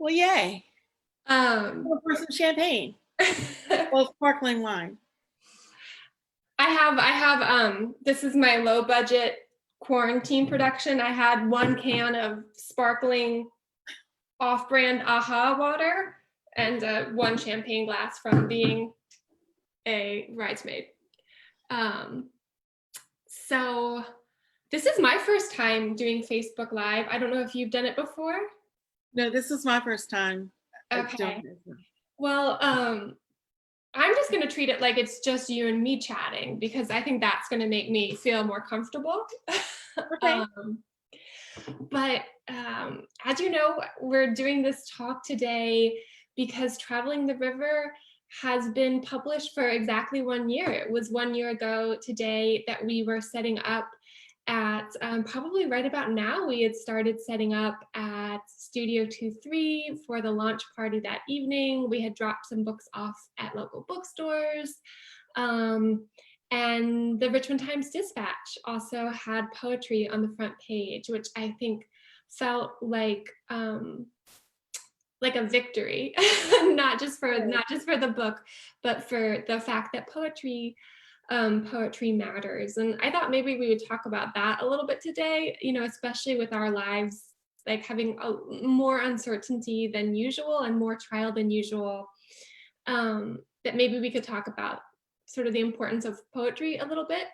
Well, yay. Um, We'll pour some champagne. I Well, sparkling wine. this is my low budget quarantine production. I had 1 can of sparkling off-brand AHA water and 1 champagne glass from being a bridesmaid. Um, so this is my first time doing Facebook Live. I don't know if you've done it before. No, this is my first time doing Okay. this. Well, I'm just gonna treat it like it's just you and me chatting because I think that's gonna make me feel more comfortable. Okay. But as you know, we're doing this talk today because Traveling the River has been published for exactly 1 year. It was 1 year ago today that we were setting up at probably right about now. We had started setting up at Studio 23 for the launch party that evening. We had dropped some books off at local bookstores. And the Richmond Times-Dispatch also had poetry on the front page, which I think felt like a victory, not just for the book, but for the fact that poetry matters. And I thought maybe we would talk about that a little bit today, especially with our lives like having more uncertainty than usual and more trial than usual, that maybe we could talk about sort of the importance of poetry a little bit,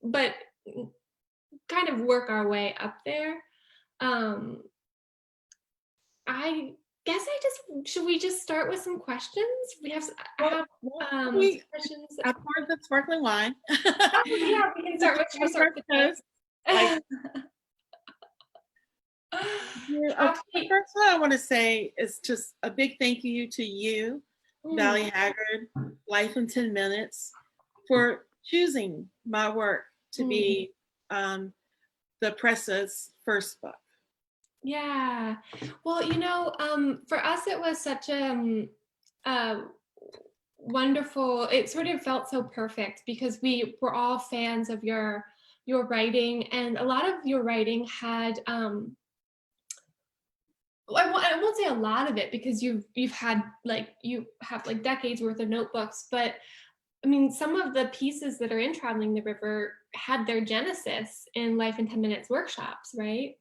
but kind of work our way up there. I guess should we just start with some questions? I have some questions. I poured the sparkling wine. Oh, yeah, we can start with toast. The first one I want to say is just a big thank you to you, Valley Haggard, Life in 10 Minutes, for choosing my work to be the press's first book. Yeah. Well, for us, it was such a wonderful, it sort of felt so perfect because we were all fans of your writing, and a lot of your writing had I won't say a lot of it because you have decades worth of notebooks, but I mean, some of the pieces that are in Traveling the River had their genesis in Life in 10 Minutes workshops, right?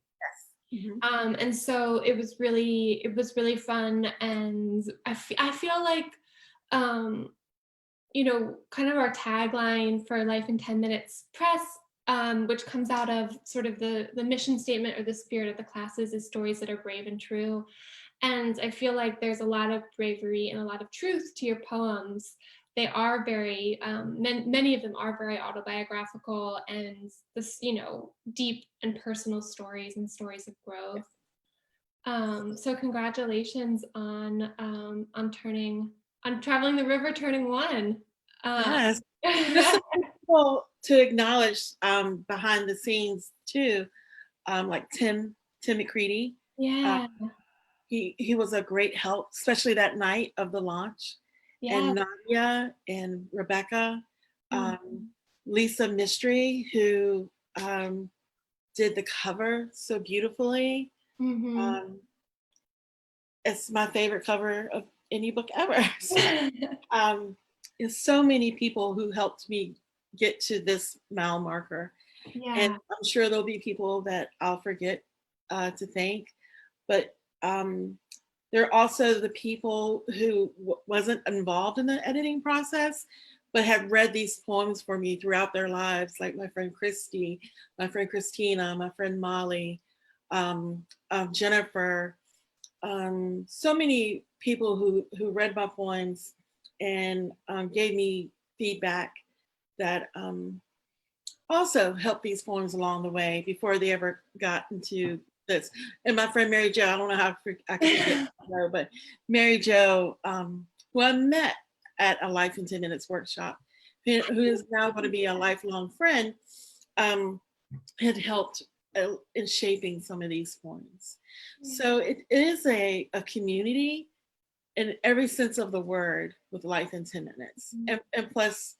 Yes. Mm-hmm. And so it was really fun, and I feel like, kind of our tagline for Life in 10 Minutes Press, which comes out of sort of the mission statement or the spirit of the classes, is stories that are brave and true. And I feel like there's a lot of bravery and a lot of truth to your poems. They are very, many of them are very autobiographical and this, deep and personal stories and stories of growth. So congratulations on Traveling the River turning 1. Yes. Just to acknowledge behind the scenes too, like Tim McCready. Yeah. He was a great help, especially that night of the launch. Yeah. And Nadia and Rebecca, Lisa Mystery, who did the cover so beautifully. It's my favorite cover of any book ever. There's so many people who helped me get to this mile marker. Yeah. And I'm sure there'll be people that I'll forget to thank, but there are also the people who wasn't involved in the editing process, but have read these poems for me throughout their lives, like my friend Christy, my friend Christina, my friend Molly, Jennifer, so many people who read my poems and gave me feedback that also helped these poems along the way before they ever got into this. And my friend Mary Jo, I don't know how I can forget her, but Mary Jo, who I met at a Life in 10 Minutes workshop, who is now going to be a lifelong friend, had helped in shaping some of these poems. So it is a community in every sense of the word with Life in 10 Minutes. And plus,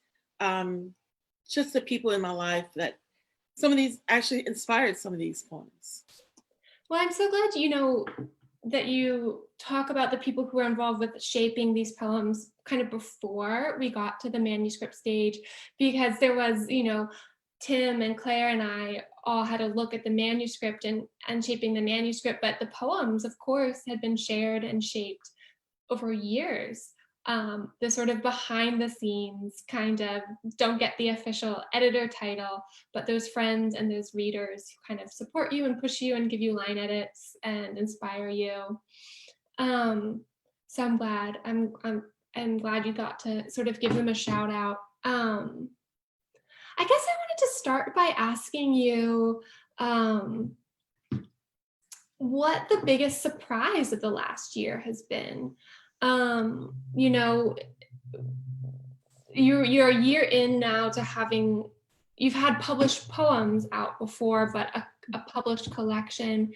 just the people in my life that some of these actually inspired some of these poems. Well, I'm so glad, that you talk about the people who were involved with shaping these poems kind of before we got to the manuscript stage, because there was, Tim and Claire and I all had a look at the manuscript and shaping the manuscript, but the poems, of course, had been shared and shaped over years. The sort of behind the scenes kind of don't get the official editor title, but those friends and those readers who kind of support you and push you and give you line edits and inspire you. So I'm glad. I'm glad you got to sort of give them a shout out. I guess I wanted to start by asking you what the biggest surprise of the last year has been. You know, you're a year in now to having, you've had published poems out before, but a published collection,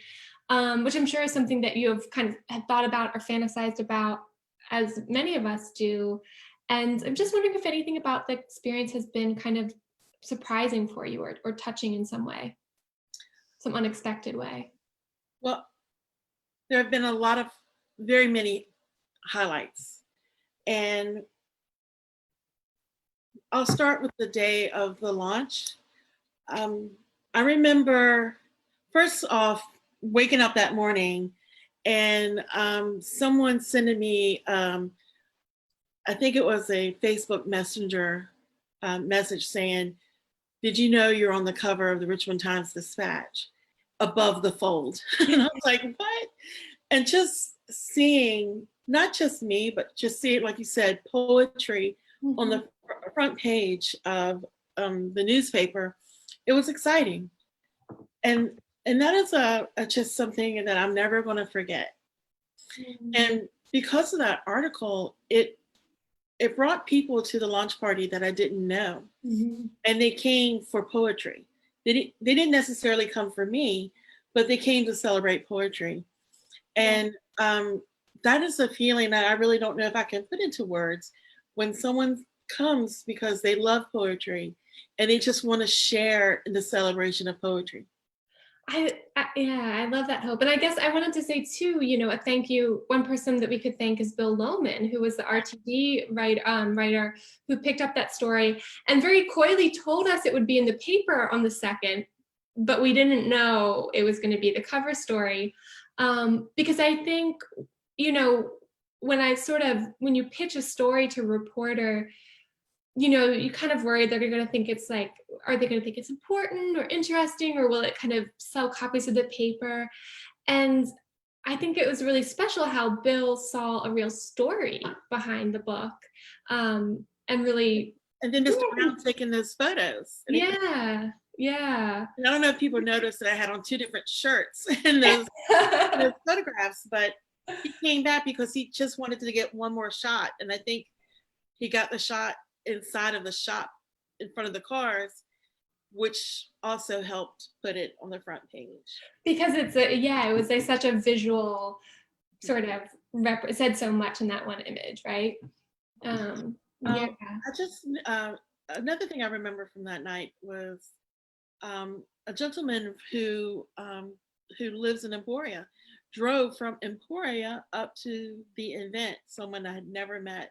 which I'm sure is something that you have kind of had thought about or fantasized about, as many of us do. And I'm just wondering if anything about the experience has been kind of surprising for you or touching in some way, some unexpected way. Well, there have been a lot of very many highlights. And I'll start with the day of the launch. I remember, first off, waking up that morning and someone sending me, I think it was a Facebook Messenger message saying, "Did you know you're on the cover of the Richmond Times-Dispatch above the fold?" And I was like, what? And just seeing, not just me, but just seeing, like you said, poetry on the front page of the newspaper, it was exciting. And that is just something that I'm never going to forget. And because of that article, it brought people to the launch party that I didn't know. And they came for poetry. They didn't necessarily come for me, but they came to celebrate poetry. And that is a feeling that I really don't know if I can put into words, when someone comes because they love poetry and they just want to share in the celebration of poetry. I love that, Hope. And I guess I wanted to say too, a thank you. One person that we could thank is Bill Lohman, who was the RTD writer who picked up that story and very coyly told us it would be in the paper on the 2nd, but we didn't know it was going to be the cover story. Because I think, when you pitch a story to a reporter, you kind of worry they're going to think it's like, are they going to think it's important or interesting, or will it kind of sell copies of the paper? And I think it was really special how Bill saw a real story behind the book, and really. And then Mr. Brown taking those photos. Yeah. And I don't know if people noticed that I had on 2 different shirts in those photographs, but he came back because he just wanted to get one more shot. And I think he got the shot inside of the shop in front of the cars, which also helped put it on the front page. Because it was such a visual sort of said so much in that one image, right? I just, another thing I remember from that night was a gentleman who lives in Emporia drove from Emporia up to the event, someone I had never met,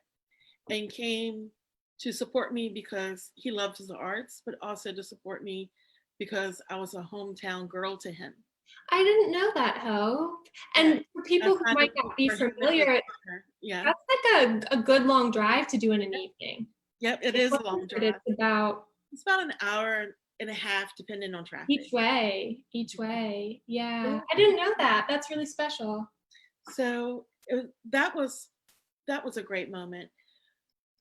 and came to support me because he loved his arts, but also to support me because I was a hometown girl to him. I didn't know that, Hope. And for people who might not be familiar, that's like a good long drive to do in an evening. Yep, it is a long drive. It's about an hour and a half, depending on traffic. Each way. Yeah, I didn't know that. That's really special. So that was a great moment.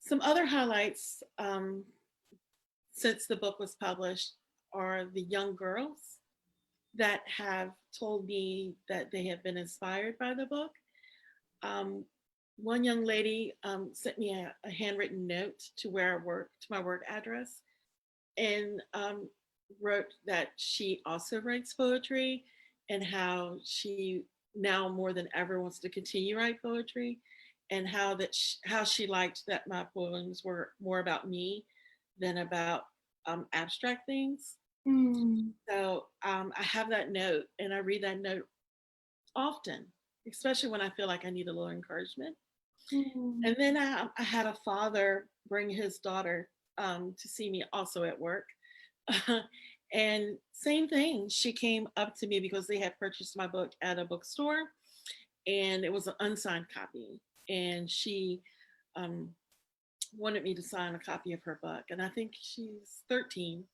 Some other highlights since the book was published are the young girls that have told me that they have been inspired by the book. One young lady sent me a handwritten note to where I work, to my work address, and wrote that she also writes poetry and how she now more than ever wants to continue write poetry, and how she liked that my poems were more about me than about abstract things. So I have that note and I read that note often. especially when I feel like I need a little encouragement. Mhm. And then I had a father bring his daughter to see me also at work. And same thing, she came up to me because they had purchased my book at a bookstore and it was an unsigned copy. And she um, wanted me to sign a copy of her book. And I think she's 13.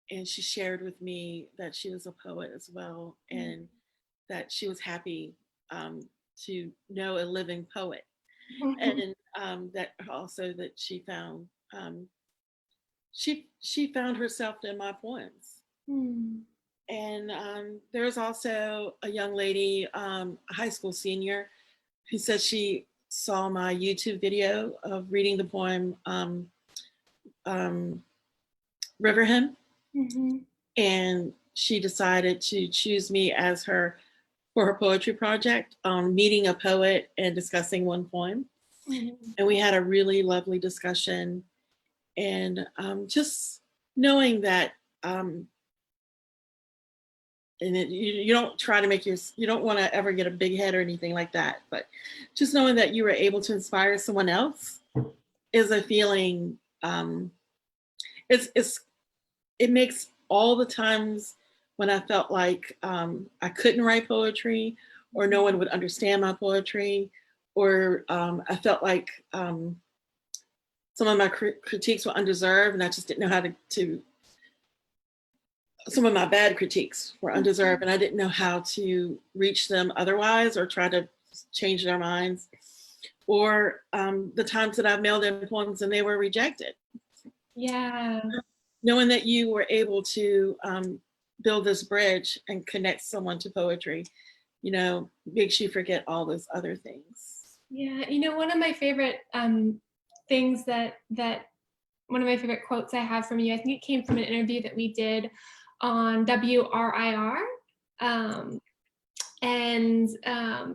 And she shared with me that she was a poet as well and that she was happy um, to know a living poet. And that also that um, she found herself in my poems. Mhm. And there's also a young lady, a high school senior, who said she saw my YouTube video of reading the poem um, River Hymn, Mhm. and she decided to choose me as her for her poetry project, meeting a poet and discussing one poem. Mhm. And we had a really lovely discussion, and just knowing that and you don't try to make you don't want to ever get a big head or anything like that, but just knowing that you were able to inspire someone else is a feeling. It's it makes all the times when I felt like I couldn't write poetry or no one would understand my poetry, or I felt like some of my critiques were undeserved and I just didn't know how to some of my bad critiques were undeserved and I didn't know how to reach them otherwise or try to change their minds, or the times that I've mailed in poems and they were rejected. Yeah. Knowing that you were able to build this bridge and connect someone to poetry, makes you forget all those other things. Yeah. One of my favorite things that one of my favorite quotes I have from you, I think it came from an interview that we did on WRIR. Um, and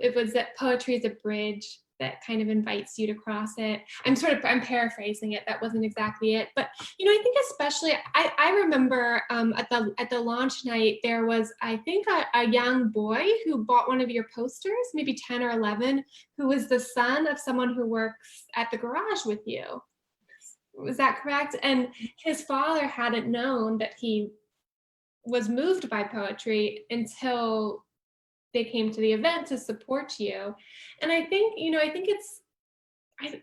it was that poetry is a bridge that kind of invites you to cross it. I'm paraphrasing it, that wasn't exactly it, but I think especially I remember at the launch night there was, I think, a young boy who bought one of your posters, maybe 10 or 11, who was the son of someone who works at the garage with you. Was that correct? And his father hadn't known that he was moved by poetry until they came to the event to support you. And I think,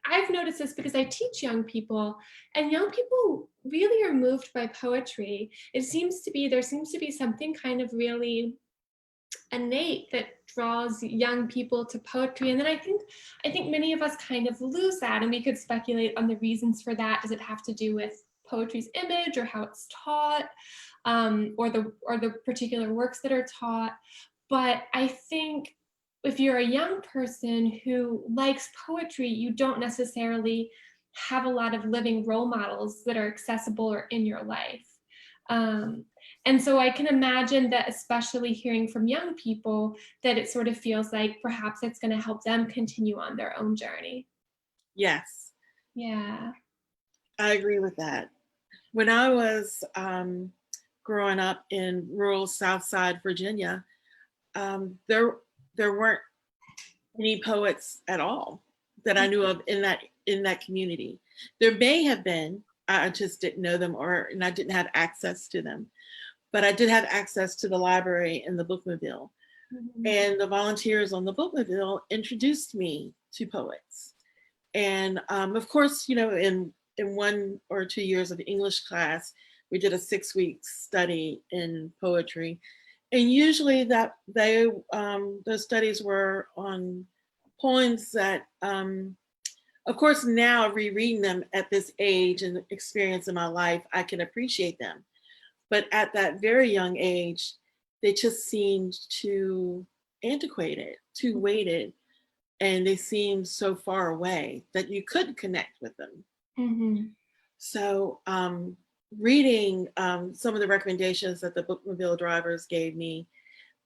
I've noticed this because I teach young people, and young people really are moved by poetry. There seems to be something kind of really innate that draws young people to poetry. And then I think many of us kind of lose that, and we could speculate on the reasons for that. Does it have to do with poetry's image or how it's taught, or the particular works that are taught? But I think if you're a young person who likes poetry, you don't necessarily have a lot of living role models that are accessible or in your life. Um, and so I can imagine that, especially hearing from young people, that it sort of feels like perhaps it's going to help them continue on their own journey. Yes, Yeah. I agree with that. When I was growing up in rural Southside Virginia, there weren't any poets at all that I knew of in that community. There may have been, I just didn't know them, and I didn't have access to them. But I did have access to the library and the bookmobile. Mhm. And the volunteers on the bookmobile introduced me to poets. And of course, in 1 or 2 years of English class, we did a 6 week study in poetry. And usually those studies were on poems that, of course, now rereading them at this age and experience in my life, I can appreciate them. But at that very young age, they just seemed too antiquated, too weighted, and they seemed so far away that you couldn't connect with them. Mhm. So, reading some of the recommendations that the bookmobile drivers gave me,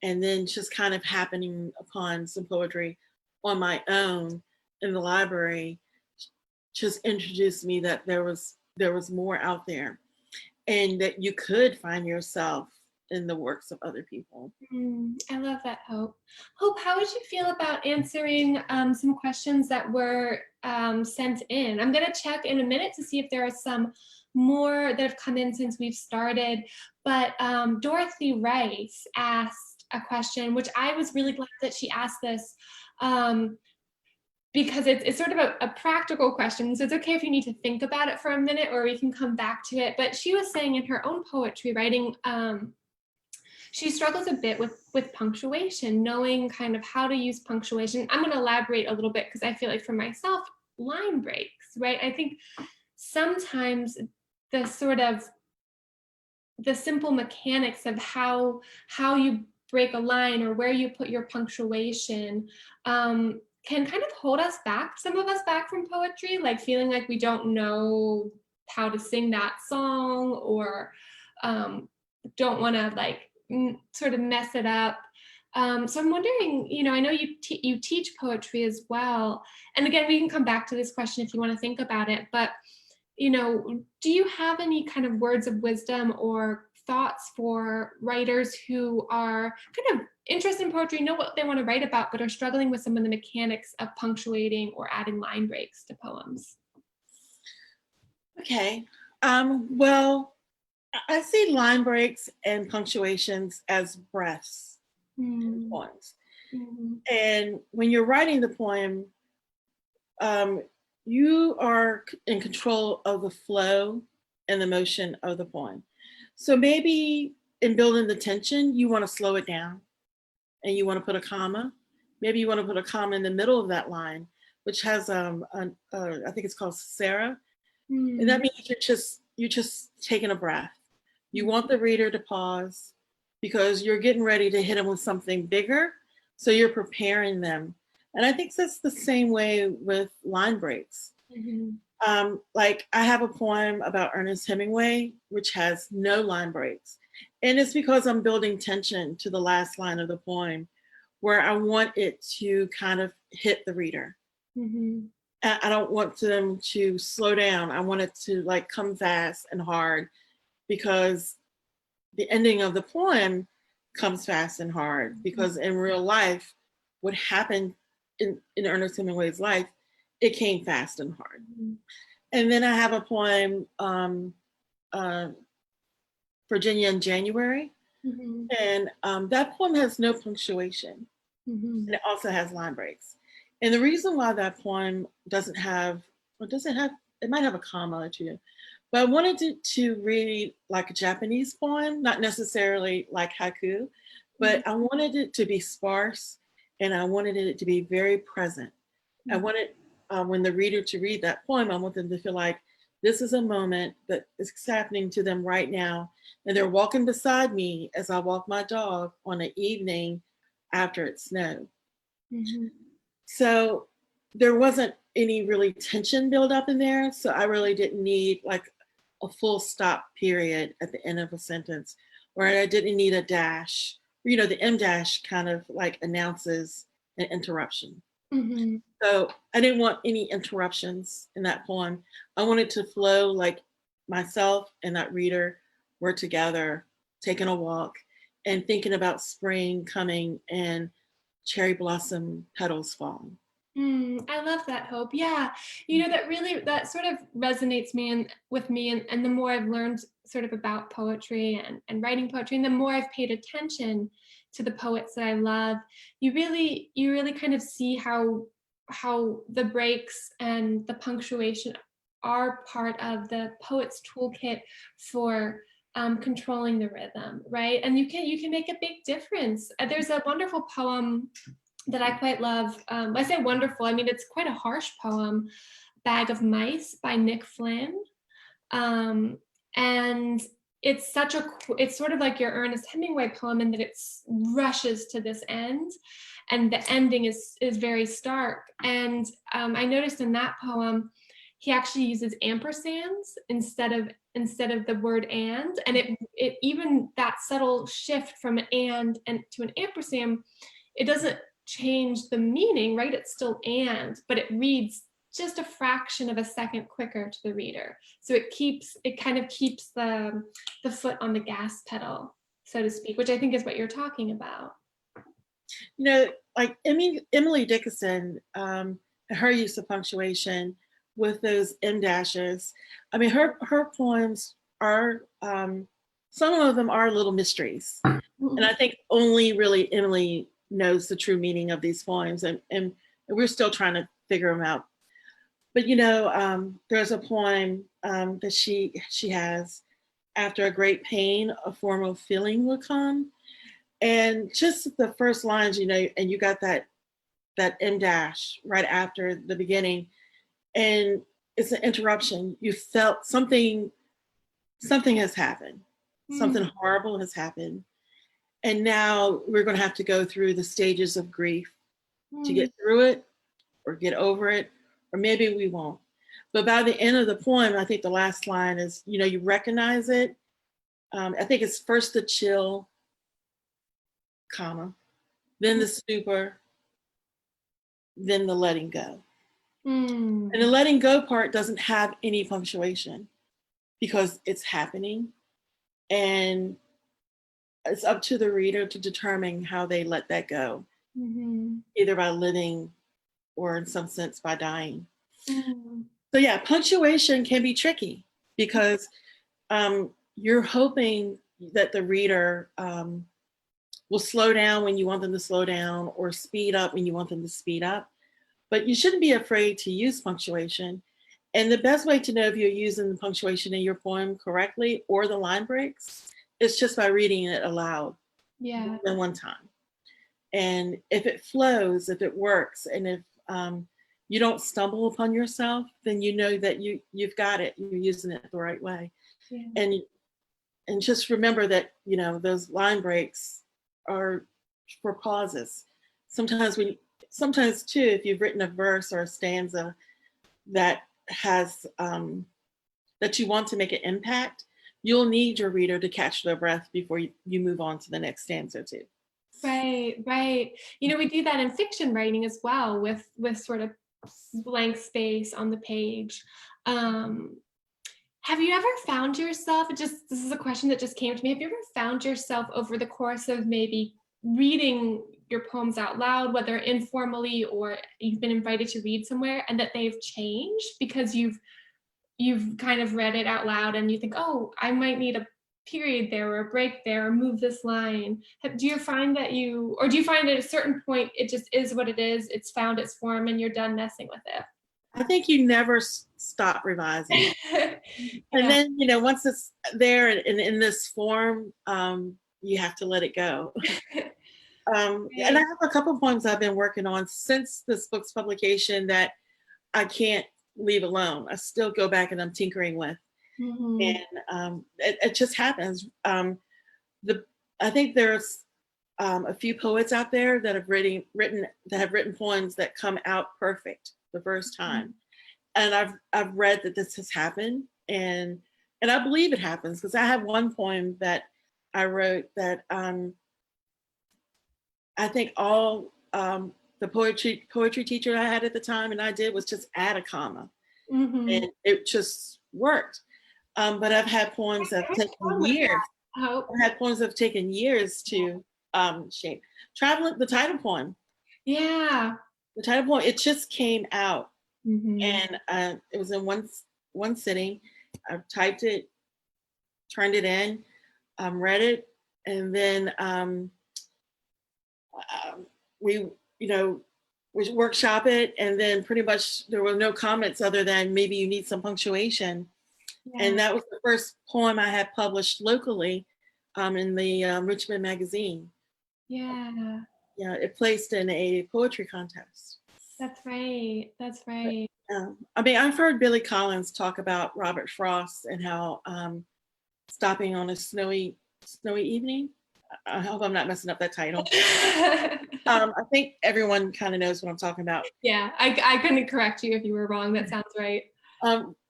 and then just kind of happening upon some poetry on my own in the library, just introduced me that there was more out there, and that you could find yourself in the works of other people. I love that, Hope. Hope, how would you feel about answering some questions that were sent in? I'm going to check in a minute to see if there are some more that have come in since we've started. But Dorothy Rice asked a question, which I was really glad that she asked this. Because it's sort of a practical question. So it's okay if you need to think about it for a minute, or we can come back to it. But she was saying in her own poetry writing, she struggles a bit with punctuation, knowing kind of how to use punctuation. I'm going to elaborate a little bit because I feel like for myself, line breaks, right? I think sometimes the simple mechanics of how you break a line or where you put your punctuation can kind of hold us back, some of us back from poetry, like feeling like we don't know how to sing that song, or don't want to like sort of mess it up. So I'm wondering, I know you teach poetry as well. And again, we can come back to this question if you want to think about it, but do you have any kind of words of wisdom or thoughts for writers who are kind of interested in poetry, know what they want to write about, but are struggling with some of the mechanics of punctuating or adding line breaks to poems? Okay. Well, I see line breaks and punctuations as breaths in poems. And when you're writing the poem, you are in control of the flow and the motion of the poem. So maybe in building the tension, you want to slow it down and you want to put a comma. Maybe you want to put a comma in the middle of that line, which has I think it's called Sarah. And that means you're just taking a breath. You want the reader to pause because you're getting ready to hit them with something bigger. So you're preparing them. And I think that's the same way with line breaks. Like I have a poem about Ernest Hemingway, which has no line breaks. And it's because I'm building tension to the last line of the poem where I want it to kind of hit the reader. I don't want them to slow down. I want it to like come fast and hard because the ending of the poem comes fast and hard because in real life, what happened in Ernest Hemingway's life, it came fast and hard. And then I have a poem, Virginia in January. And that poem has no punctuation. And it also has line breaks. And the reason why that poem it might have a comma or two, but I wanted to read like a Japanese poem, not necessarily like haiku, but I wanted it to be sparse and I wanted it to be very present. I wanted when the reader to read that poem, I want them to feel like this is a moment that is happening to them right now. And they're walking beside me as I walk my dog on an evening after it snowed. So there wasn't any really tension build up in there. So I really didn't need like a full stop period at the end of a sentence, or I didn't need a dash. The M dash kind of like announces an interruption. So I didn't want any interruptions in that poem. I wanted to flow like myself and that reader were together, taking a walk and thinking about spring coming and cherry blossom petals falling. I love that, Hope. Yeah, that sort of resonates with me, and the more I've learned sort of about poetry and writing poetry, and the more I've paid attention to the poets that I love, you really kind of see how the breaks and the punctuation are part of the poet's toolkit for controlling the rhythm, right? And you can make a big difference. There's a wonderful poem that I quite love. I say wonderful, I mean, it's quite a harsh poem, Bag of Mice by Nick Flynn. And it's sort of like your Ernest Hemingway poem in that it rushes to this end, and the ending is very stark. And I noticed in that poem, he actually uses ampersands instead of the word and it even that subtle shift from an and to an ampersand, it doesn't change the meaning, right? It's still and, but it reads just a fraction of a second quicker to the reader. So it kind of keeps the foot on the gas pedal so to speak, which I think is what you're talking about. You know, like Emily Dickinson, her use of punctuation with those M dashes. I mean, her poems are, some of them are little mysteries. And I think only really Emily knows the true meaning of these poems, and we're still trying to figure them out. But you know, there's a poem that she has, after a great pain, a formal feeling will come. And just the first lines, you know, and you got that M dash right after the beginning, and it's an interruption. You felt something has happened, something horrible has happened, and now we're going to have to go through the stages of grief to get through it, or get over it, or maybe we won't. But by the end of the poem, I think the last line is, you know, you recognize it. I think it's first the chill, comma, then the stupor, then the letting go. And the letting go part doesn't have any punctuation because it's happening. And it's up to the reader to determine how they let that go, either by living or in some sense by dying. So yeah, punctuation can be tricky because you're hoping that the reader will slow down when you want them to slow down, or speed up when you want them to speed up. But you shouldn't be afraid to use punctuation. And the best way to know if you're using the punctuation in your poem correctly, or the line breaks, is just by reading it aloud more than one time. And if it flows, if it works, and if you don't stumble upon yourself, then you know that you've got it. You're using it the right way. And just remember that, you know, those line breaks are for pauses. Sometimes too, if you've written a verse or a stanza that has that you want to make an impact, you'll need your reader to catch their breath before you move on to the next stanza too. Right. You know, we do that in fiction writing as well, with sort of blank space on the page. Have you ever found yourself, this is a question that just came to me, have you ever found yourself over the course of maybe reading your poems out loud, whether informally or you've been invited to read somewhere, and that they've changed because you've kind of read it out loud and you think, oh, I might need a period there or a break there or move this line? Do you find at a certain point it just is what it is, it's found its form and you're done messing with it? I think you never stop revising. And then, you know, once it's there and in this form, you have to let it go. And I have a couple of poems I've been working on since this book's publication that I can't leave alone. I still go back and I'm tinkering with. And it just happens. I think there's a few poets out there that have written poems that come out perfect the first time. And I've read that this has happened, and I believe it happens, because I have one poem that I wrote that I think all the poetry teacher I had at the time and I did was just add a comma, and it just worked. But I've had poems that have taken years. I've had poems that have taken years to shape. The title poem. Yeah. The title poem, it just came out. And it was in one sitting. I typed it, turned it in, read it, and then we workshop it, and then pretty much there were no comments other than maybe you need some punctuation. And that was the first poem I had published locally in the Richmond magazine. Yeah, it placed in a poetry contest. That's right. I mean, I've heard Billy Collins talk about Robert Frost and how stopping on a snowy evening. I hope I'm not messing up that title. I think everyone kind of knows what I'm talking about. Yeah, I couldn't correct you if you were wrong. That sounds right.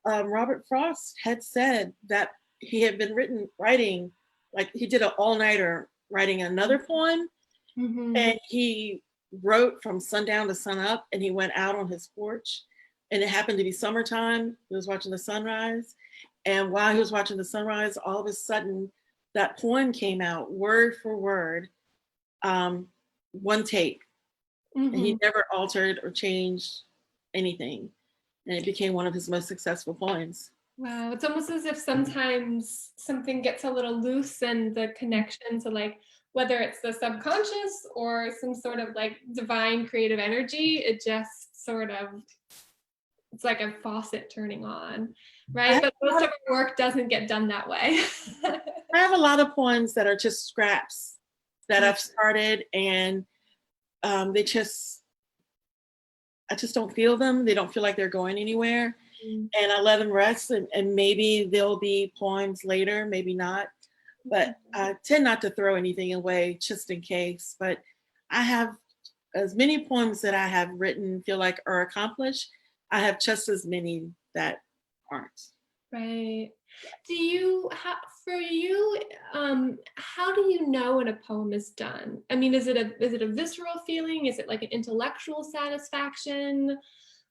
Robert Frost had said that he had been writing, like he did an all-nighter writing another poem, and he wrote from sundown to sunup, and he went out on his porch, and it happened to be summertime. He was watching the sunrise, and while he was watching the sunrise, all of a sudden that poem came out word for word, one take. And he Mhm. never altered or changed anything. And it became one of his most successful poems. Wow, it's almost as if sometimes something gets a little loose and the connection to like whether it's the subconscious or some sort of like divine creative energy, it just sort of it's like a faucet turning on, I right? have But a most lot of of, our work doesn't get done that way. I have a lot of poems that are just scraps that I've started, and they just, I just don't feel them. They don't feel like they're going anywhere. Mm. And I let them rest, and maybe there'll be poems later, maybe not. But I tend not to throw anything away just in case. But I have as many poems that I have written feel like are accomplished. I have just as many that aren't. Right. Do you have for you, how do you know when a poem is done? I mean, is it a visceral feeling? Is it like an intellectual satisfaction?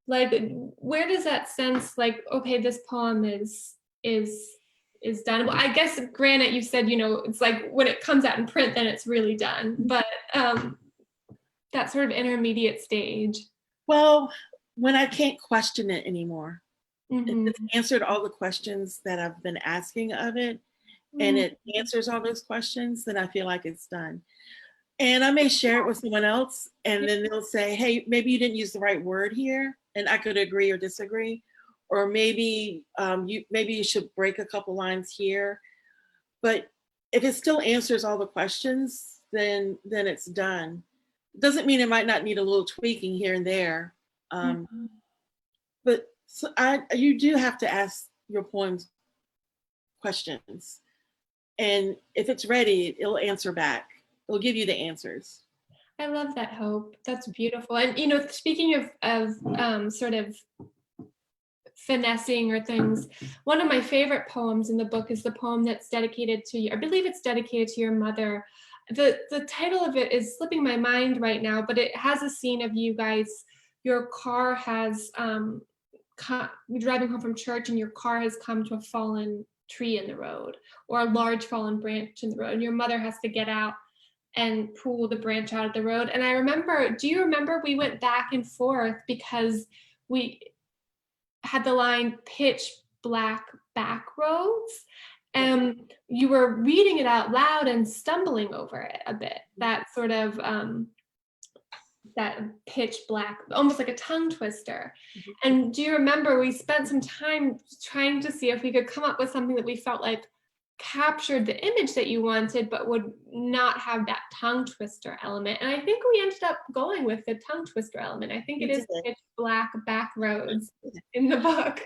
Like where does that sense like, okay, this poem is is done? Well, I guess granted you said, you know, it's like when it comes out in print, then it's really done. But that sort of intermediate stage. Well, when I can't question it anymore, if it's Mm-hmm. answered all the questions that I've been asking of it, and it answers all those questions, then I feel like it's done. And I may share it with someone else, and then they'll say, hey, maybe you didn't use the right word here. And I could agree or disagree. Or maybe maybe you should break a couple lines here. But if it still answers all the questions, then it's done. Doesn't mean it might not need a little tweaking here and there. Mhm. But so you do have to ask your poems questions. And if it's ready, it'll answer back. It'll give you the answers. I love that, Hope. That's beautiful. And you know, speaking of sort of finessing or things, one of my favorite poems in the book is the poem that's dedicated to you. I believe it's dedicated to your mother. The title of it is slipping my mind right now, but it has a scene of you guys. Your car has you're driving home from church, and your car has come to a fallen tree in the road or a large fallen branch in the road, and your mother has to get out and pull the branch out of the road. And I remember, do you remember we went back and forth because we had the line pitch black back roads, and you were reading it out loud and stumbling over it a bit. That sort of that pitch black, almost like a tongue twister. And do you remember we spent some time trying to see if we could come up with something that we felt like captured the image that you wanted, but would not have that tongue twister element? And I think we ended up going with the tongue twister element. I think it You is did. pitch black back roads in the book.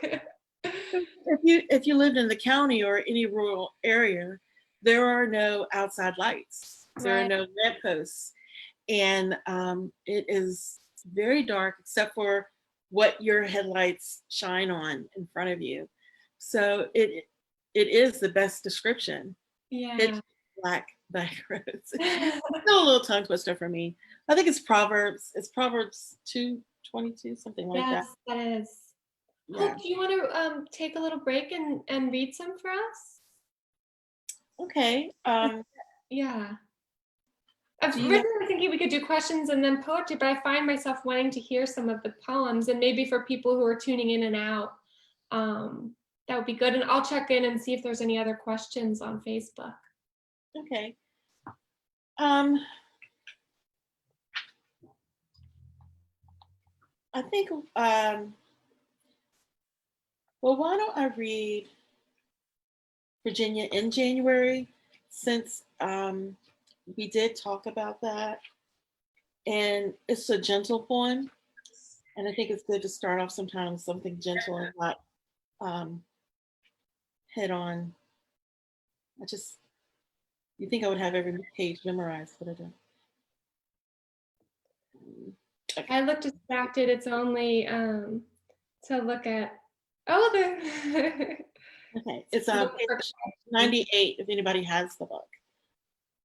If you lived in the county or any rural area, there are no outside lights. There are Right. no lampposts, and it is very dark except for what your headlights shine on in front of you. So it is the best description. Pitch Yeah. black back roads. Still a little tongue twister for me. I think it's Proverbs. It's Proverbs 2:22, something like that. Yes, that is. Yeah. Hope, do you want to take a little break and read some for us? Okay. Yeah. I've Do you have, originally thinking we could do questions and then poetry, but I find myself wanting to hear some of the poems, and maybe for people who are tuning in and out, that would be good. And I'll check in and see if there's any other questions on Facebook. okay. Um, I think, well, why don't I read Virginia in January, since we did talk about that. And it's a gentle poem. And I think it's good to start off sometimes something gentle and not um, head on. I just, you think I would have every page memorized, but I don't. Okay. I look distracted. It's only to look at. Oh, the. Okay. It's Look for page 98 if anybody has the book.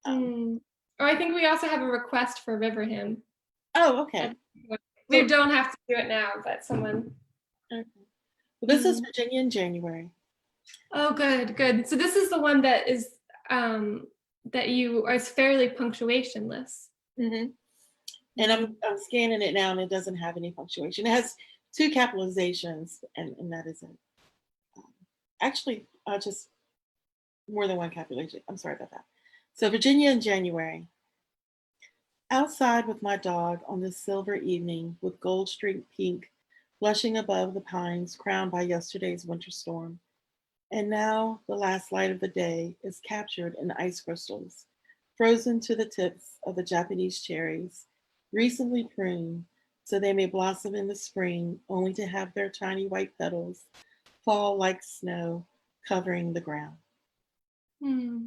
Or I think we also have a request for River Hymn. Oh, okay. We don't have to do it now, but someone. Okay. Well, this is Virginia in January. Oh, good, good. So this is the one that is that you are fairly punctuationless. Hmm. And I'm scanning it now, and it doesn't have any punctuation. It has two capitalizations, and that is it. Um, Actually, just more than one capitalization. I'm sorry about that. So Virginia in January. Outside with my dog on this silver evening with gold streaked pink blushing above the pines crowned by yesterday's winter storm. And now the last light of the day is captured in ice crystals, frozen to the tips of the Japanese cherries, recently pruned so they may blossom in the spring, only to have their tiny white petals fall like snow covering the ground. Hmm.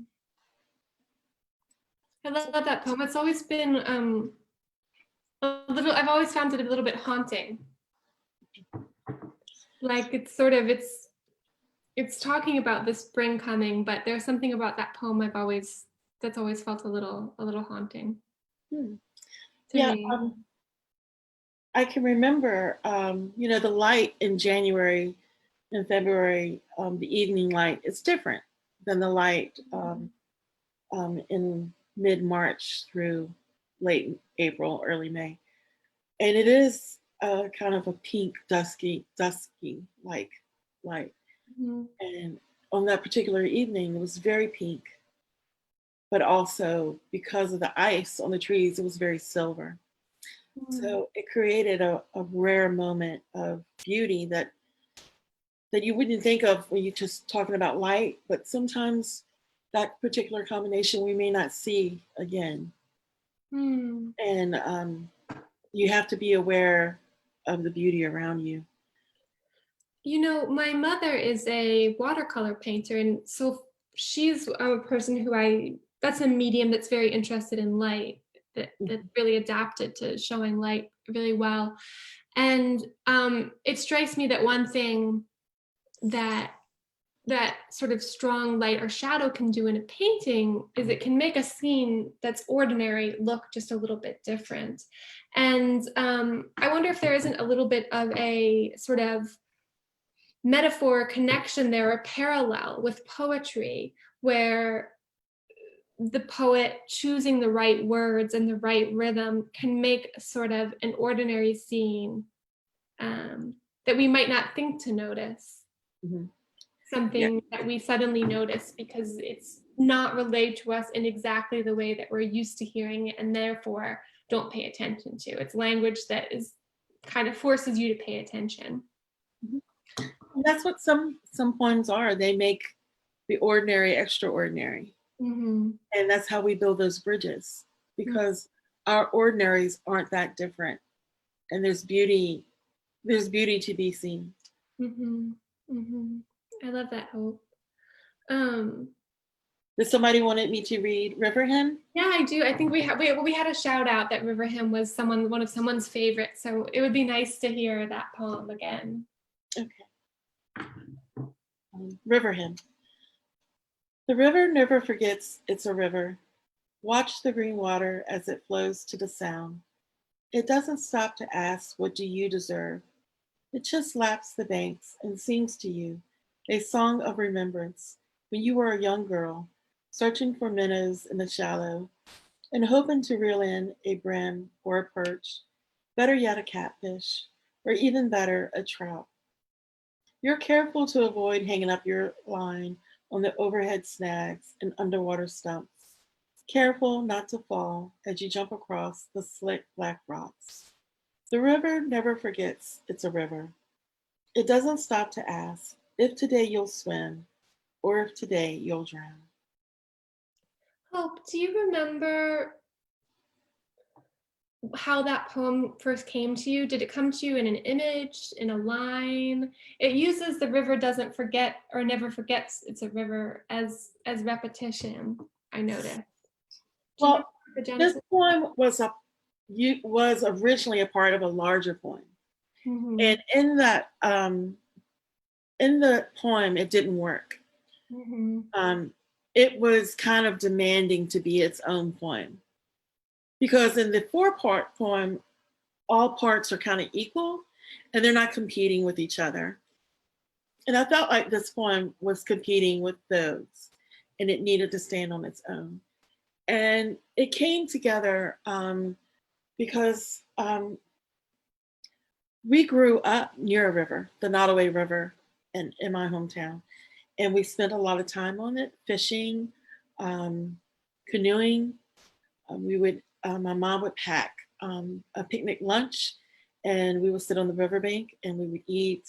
I love that poem. It's always been a little. I've always found it a little bit haunting. Like it's talking about the spring coming, but there's something about that poem that's always felt a little haunting Hmm. to Yeah, me. I can remember, the light in January and February, the evening light is different than the light in mid March through late April, early May. And it is kind of a pink, dusky like light. Mhm. And on that particular evening, it was very pink, but also because of the ice on the trees, it was very silver. Mhm. So it created a rare moment of beauty that you wouldn't think of when you're just talking about light, but sometimes that particular combination we may not see again. Hmm. And you have to be aware of the beauty around you. You know, my mother is a watercolor painter, and so she's a person that's a medium that's very interested in light, that's Mhm. really adapted to showing light really well. And it strikes me that one thing that that sort of strong light or shadow can do in a painting is it can make a scene that's ordinary look just a little bit different. And I wonder if there isn't a little bit of a sort of metaphor connection there, a parallel with poetry, where the poet choosing the right words and the right rhythm can make sort of an ordinary scene that we might not think to notice, Mhm. Yeah. something that we suddenly notice because it's not relayed to us in exactly the way that we're used to hearing it, and therefore don't pay attention to. It's language that is kind of forces you to pay attention. Mhm. And that's what some poems are. They make the ordinary extraordinary. Mm-hmm. And that's how we build those bridges because our ordinaries aren't that different. And there's beauty to be seen. Mm-hmm. Mm-hmm. I love that, Hope. Um, Did somebody wanted me to read River Hymn? yeah, I do. I think we had a shout out that River Hymn was one of someone's favorites, so it would be nice to hear that poem again. Okay. River Hymn. The river never forgets it's a river. Watch the green water as it flows to the sound. It doesn't stop to ask, what do you deserve? It just laps the banks and sings to you a song of remembrance when you were a young girl, searching for minnows in the shallow and hoping to reel in a brim or a perch, better yet, a catfish, or even better, a trout. You're careful to avoid hanging up your line on the overhead snags and underwater stumps, careful not to fall as you jump across the slick black rocks. The river never forgets it's a river. It doesn't stop to ask if today you'll swim or if today you'll drown. Hope, do you remember how that poem first came to you? Did it come to you in an image, in a line? It uses the river doesn't forget or never forgets it's a river as repetition, I noticed. Do you remember Well, the this genesis? poem was originally a part of a larger poem, Mm-hmm. and in the poem, it didn't work. Mm-hmm. Um, it was kind of demanding to be its own poem because in the four-part poem, all parts are kind of equal, and they're not competing with each other. And I felt like this poem was competing with those. and it needed to stand on its own. And it came together because we grew up near a river, the Nottoway River, in my hometown. And we spent a lot of time on it, fishing, um, canoeing. My mom would pack a picnic lunch, and we would sit on the riverbank and we would eat.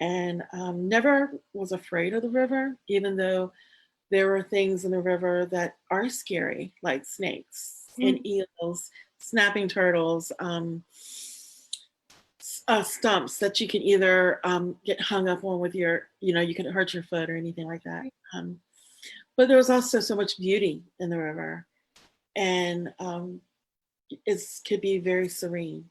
And never was afraid of the river, even though there were things in the river that are scary, like snakes and Mm. eels, snapping turtles, stumps that you can either get hung up on with your, you can hurt your foot or anything like that. But there was also so much beauty in the river, and it could be very serene.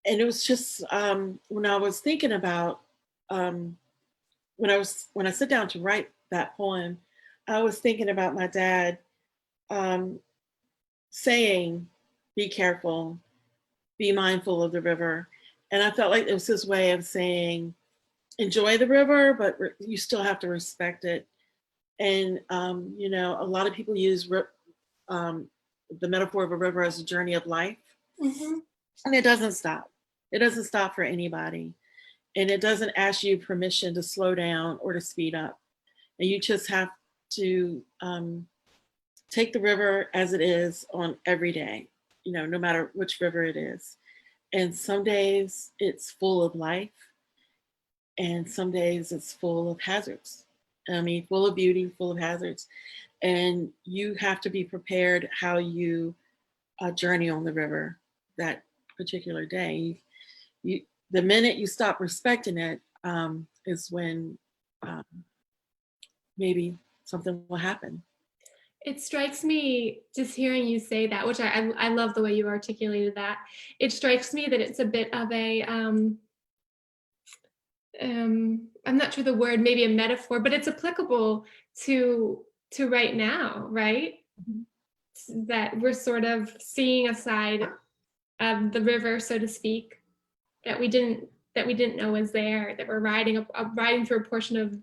And it was just when I was thinking about um, when I sit down to write that poem, I was thinking about my dad um, saying, "Be careful, be mindful of the river," and I felt like it was his way of saying, "Enjoy the river, but you still have to respect it." And a lot of people use um, the metaphor of a river as a journey of life, Mm-hmm. and it doesn't stop. It doesn't stop for anybody, and it doesn't ask you permission to slow down or to speed up. And you just have to take the river as it is on every day, no matter which river it is. And some days it's full of life, and some days it's full of hazards. I mean, full of beauty, full of hazards. And you have to be prepared how you journey on the river that particular day. You, the minute you stop respecting it is when um, maybe something will happen. It strikes me just hearing you say that, which I love the way you articulated that. It strikes me that it's a bit of a I'm not sure the word, maybe a metaphor, but it's applicable to right now, right? Mhm. That we're sort of seeing a side of the river, so to speak, that we didn't know was there. That we're riding through a portion of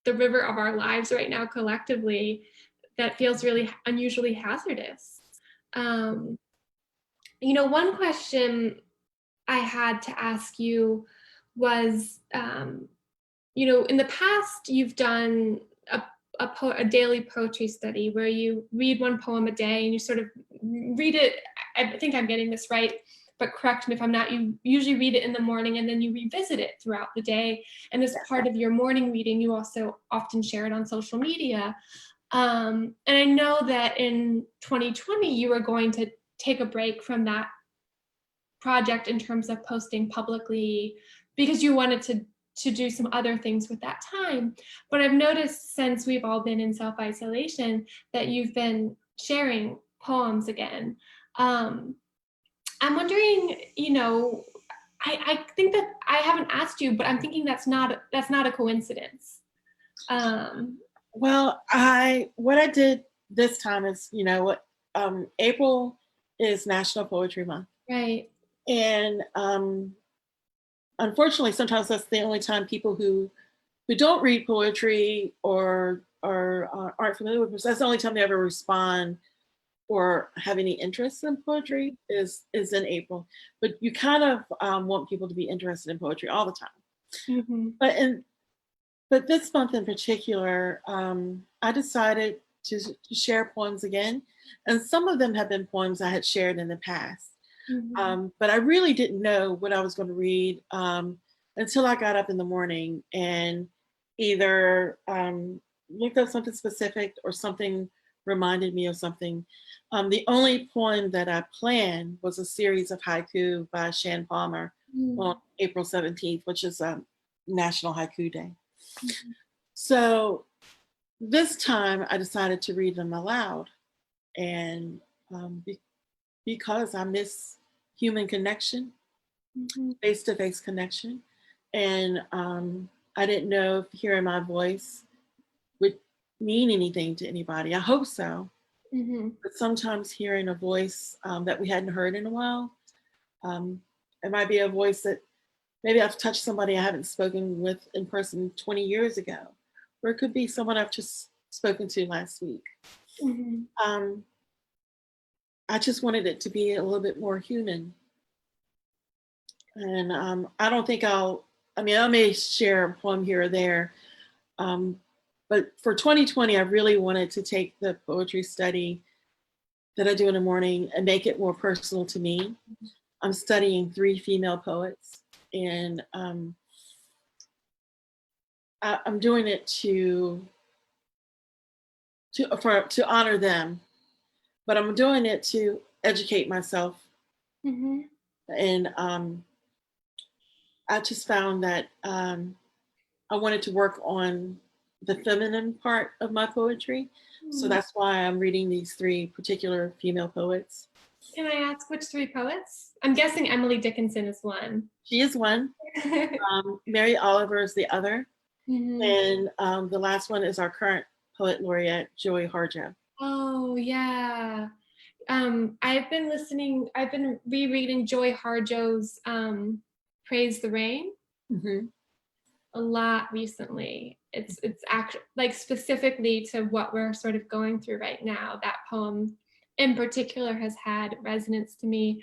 the river of our lives right now collectively that feels really unusually hazardous. Um, one question I had to ask you was, in the past, you've done a daily poetry study where you read one poem a day and you sort of read it. I think I'm getting this right, but correct me if I'm not. You usually read it in the morning and then you revisit it throughout the day. And as part of your morning reading, you also often share it on social media. And I know that in 2020, you were going to take a break from that project in terms of posting publicly because you wanted to do some other things with that time. But I've noticed since we've all been in self-isolation that you've been sharing poems again. I'm wondering, I think that I haven't asked you, but I'm thinking that's not a coincidence. Well, what I did this time is, April is National Poetry Month, Right. and unfortunately, sometimes that's the only time people who don't read poetry or aren't familiar with it, that's the only time they ever respond or have any interest in poetry is in April. But you kind of want people to be interested in poetry all the time. Mm-hmm. But this month in particular, I decided to share poems again, and some of them have been poems I had shared in the past. Mm-hmm. But I really didn't know what I was going to read until I got up in the morning and either looked up something specific or something reminded me of something. The only poem that I planned was a series of haiku by Shan Palmer on April 17th, which is National Haiku Day. Mm-hmm. So this time I decided to read them aloud, and because I miss human connection, Mm-hmm. face-to-face connection, and I didn't know if hearing my voice would mean anything to anybody. I hope so, Mm-hmm. but sometimes hearing a voice that we hadn't heard in a while, um, it might be a voice that maybe I've touched somebody I haven't spoken with in person 20 years ago, or it could be someone I've just spoken to last week. Mhm. I just wanted it to be a little bit more human. And I don't think I mean, I may share a poem here or there. Um, but for 2020, I really wanted to take the poetry study that I do in the morning and make it more personal to me. I'm studying 3 female poets, and I'm doing it to honor them, but I'm doing it to educate myself. Mhm. And I just found that I wanted to work on the feminine part of my poetry. So Mm. that's why I'm reading these 3 particular female poets. Can I ask which 3 poets? I'm guessing Emily Dickinson is one. She is one, Mary Oliver is the other, Mhm. and the last one is our current poet laureate, Joy Harjo. Oh, yeah. I've been rereading Joy Harjo's Praise the Rain Hmm. a lot recently. It's actually like specifically to what we're sort of going through right now. That poem in particular has had resonance to me.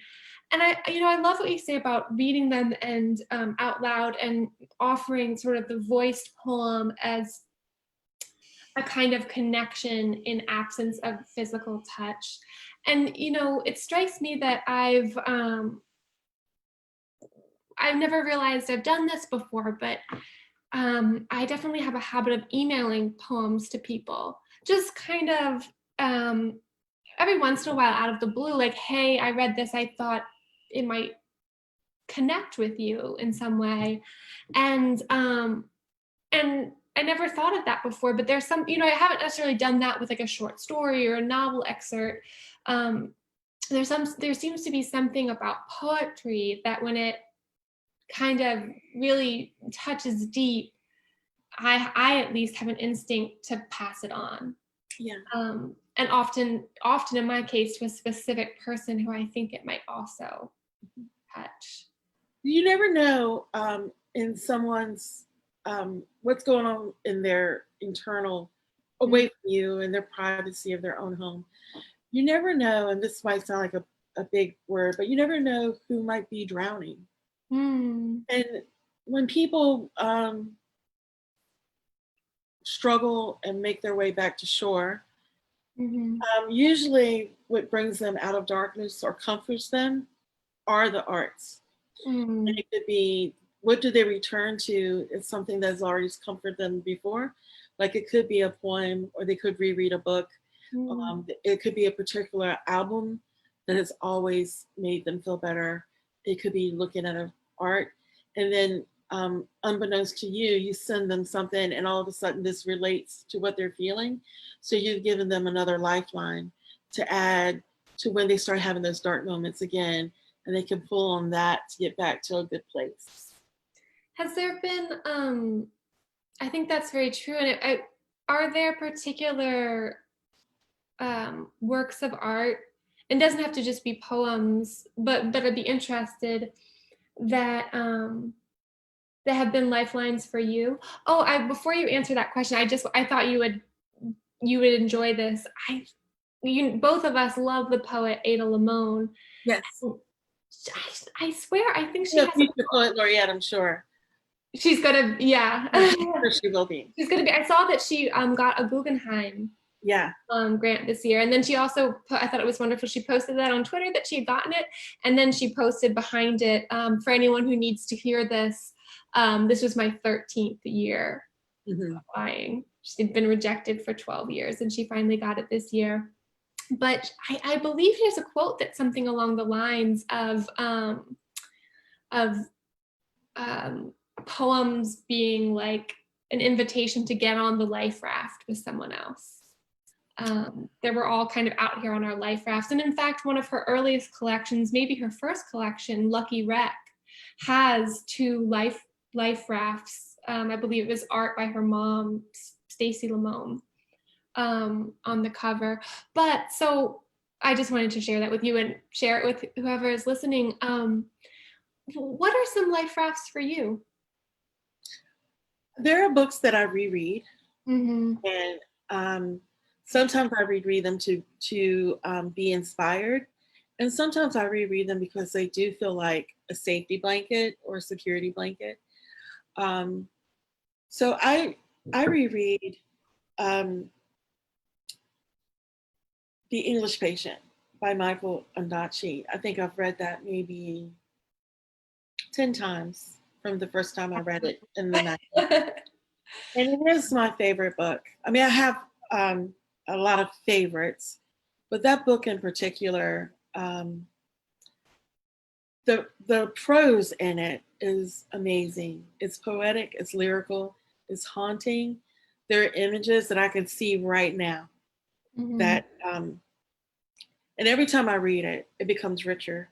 And I love what you say about reading them and out loud and offering sort of the voiced poem as a kind of connection in absence of physical touch. And it strikes me that I've never realized I've done this before, but I definitely have a habit of emailing poems to people, just kind of um, every once in a while out of the blue, like, hey, I read this, I thought it might connect with you in some way. And I never thought of that before, but there's some, I haven't necessarily done that with like a short story or a novel excerpt. Um, there seems to be something about poetry that when it kind of really touches deep, I at least have an instinct to pass it on. Yeah. And often in my case to a specific person who I think it might also touch. You never know in someone's what's going on in their internal, Mm. away from you, in their privacy of their own home. You never know, and this might sound like a big word, but you never know who might be drowning. Mm. And when people struggle and make their way back to shore, Mhm. usually what brings them out of darkness or comforts them are the arts. And Mm. it could be, what do they return to? It's something that's already comforted them before. Like it could be a poem, or they could reread a book. Mm. It could be a particular album that has always made them feel better. It could be looking at an art, and then unbeknownst to you, you send them something, and all of a sudden this relates to what they're feeling. So you've given them another lifeline to add to when they start having those dark moments again, and they can pull on that to get back to a good place. Has there been I think that's very true. And are there particular works of art, and doesn't have to just be poems, but I'd be interested that that have been lifelines for you? Oh, I before you answer that question, I thought you would enjoy this. Both of us love the poet Ada Limon. Yes. I swear, I think she Yeah, has. future poet laureate, I'm sure. She's gonna, yeah. I'm sure she will be. She's gonna be. I saw that she got a Guggenheim Yeah. grant this year, and then she also I thought it was wonderful. She posted that on Twitter that she had gotten it, and then she posted behind it for anyone who needs to hear this. This was my 13th year Mm-hmm. applying. She'd been rejected for 12 years, and she finally got it this year. But I believe there's a quote that's something along the lines of poems being like an invitation to get on the life raft with someone else. They were all kind of out here on our life rafts. And in fact, one of her earliest collections, maybe her first collection, Lucky Wreck, has 2 life rafts. I believe it was art by her mom, Stacy Limon, on the cover. But so I just wanted to share that with you and share it with whoever is listening. What are some life rafts for you? There are books that I reread, Mm-hmm. and Sometimes I reread them to be inspired, and sometimes I reread them because they do feel like a safety blanket or a security blanket. Um, so I reread um, The English Patient by Michael Ondaatje. I think I've read that maybe 10 times from the first time I read it in the 90s. And it is my favorite book. I mean, I have a lot of favorites, but that book in particular, the prose in it is amazing. It's poetic, it's lyrical, it's haunting. There are images that I can see right now Mhm, that, and every time I read it, it becomes richer.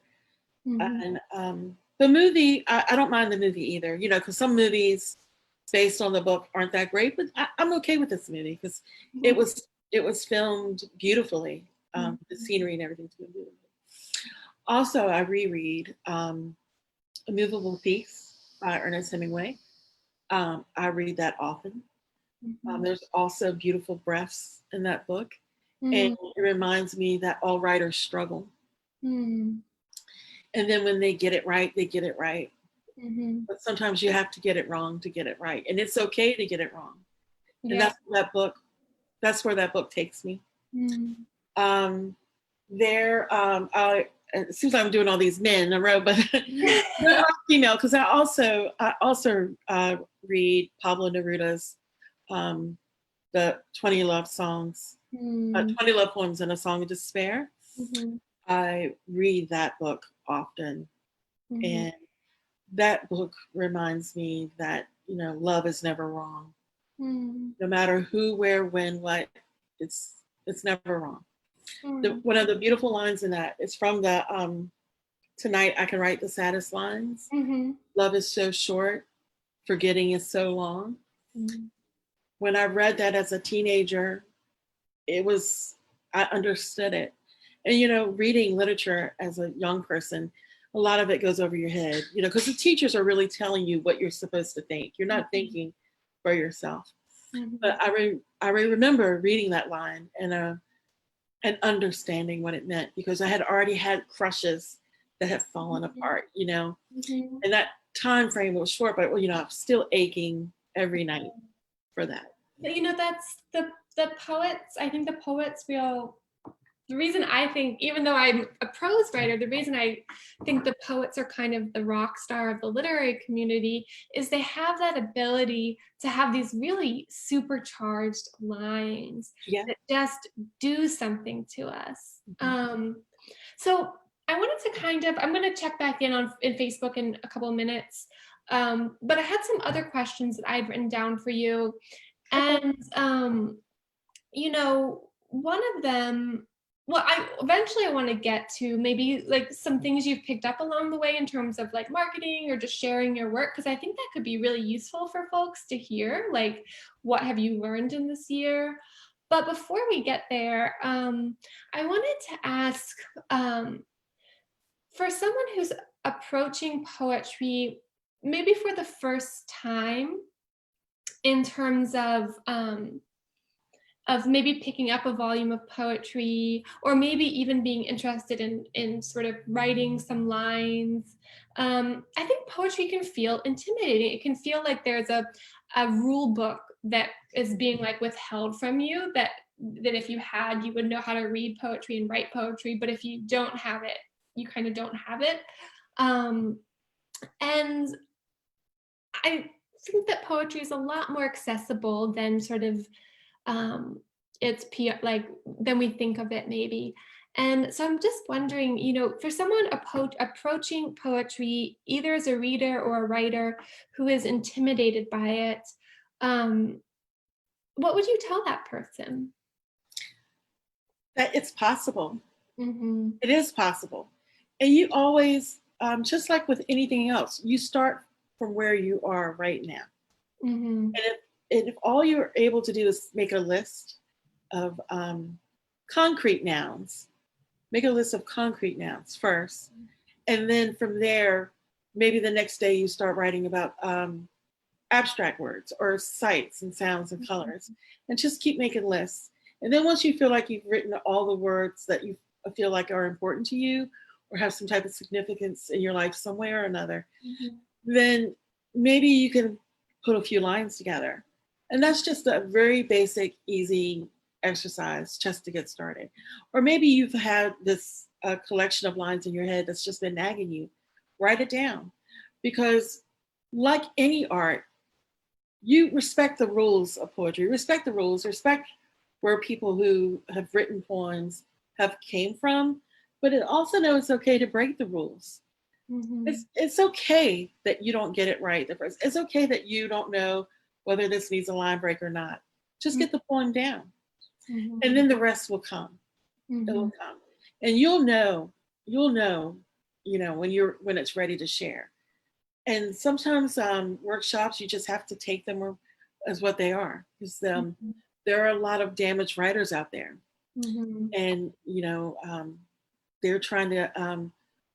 mhm, And the movie, I don't mind the movie either, you know, because some movies based on the book aren't that great, but I'm okay with this movie because it mhm, was it was filmed beautifully. The mhm, scenery and everything's been beautiful. Also, I reread A Movable Piece by Ernest Hemingway. I read that often. mhm, There's also beautiful breaths in that book, and mhm, it reminds me that all writers struggle. mhm, And then when they get it right, they get it right. mhm. But sometimes you have to get it wrong to get it right, and it's okay to get it wrong. And Yeah. that's where that book takes me. Mhm. Um, it seems like I'm doing all these men in a row, but there are female because I also read Pablo Neruda's um, the 20 love songs, Mm, 20 love poems and a song of despair. mhm, I read that book often, mhm, and that book reminds me that love is never wrong, mm, no matter who, where, when, what. It's never wrong. mm, One of the beautiful lines in that is from the Tonight I Can Write the Saddest Lines. mhm, Love is so short, forgetting is so long. mhm, When I read that as a teenager, it was, I understood it. And, reading literature as a young person, a lot of it goes over your head, because the teachers are really telling you what you're supposed to think. You're not mhm, thinking for yourself. But mhm, I remember reading that line and understanding what it meant because I had already had crushes that had fallen mhm, apart. mhm. And that time frame was short, but I'm still aching every night for that. But, that's the poets. I think the poets feel the reason I think, even though I'm a prose writer, the reason I think the poets are kind of the rock star of the literary community is they have that ability to have these really supercharged lines Yeah. that just do something to us. Mhm. So I wanted to I'm going to check back in Facebook in a couple of minutes. But I had some other questions that I've written down for you. Okay. And one of them, well, I want to get to maybe like some things you've picked up along the way in terms of like marketing or just sharing your work, because I think that could be really useful for folks to hear, like what have you learned in this year. But before we get there, I wanted to ask, um, for someone who's approaching poetry maybe for the first time, in terms of maybe picking up a volume of poetry, or maybe even being interested in sort of writing some lines. I think poetry can feel intimidating. It can feel like there's a rule book that is being like withheld from you, that if you had, you would know how to read poetry and write poetry, but if you don't have it, you kind of don't have it. Um, and I think that poetry is a lot more accessible than sort of um, like than we think of it maybe. And so I'm just wondering, for someone approaching poetry, either as a reader or a writer who is intimidated by it, um, what would you tell that person? That it's possible. Mm-hmm. It is possible. And you always, just like with anything else, you start from where you are right now. Mm-hmm. And if all you're able to do is make a list of concrete nouns, make a list of concrete nouns first. And then from there, maybe the next day you start writing about abstract words or sights and sounds and colors, and just keep making lists. And then once you feel like you've written all the words that you feel like are important to you or have some type of significance in your life some way or another, Mhm. then maybe you can put a few lines together. And that's just a very basic, easy exercise just to get started. Or maybe you've had this collection of lines in your head that's just been nagging you. Write it down. Because, like any art, you respect the rules of poetry, respect the rules, respect where people who have written poems have came from, but it also know it's okay to break the rules. Mhm. It's okay that you don't get it right the first. It's okay that you don't know whether this needs a line break or not. Just get the poem down, and Mhm. then the rest will come. It will Mhm. come, and you'll know, when it's ready to share. And sometimes workshops you just have to take them as what they are, because Mhm. there are a lot of damaged writers out there, Mhm. and they're trying to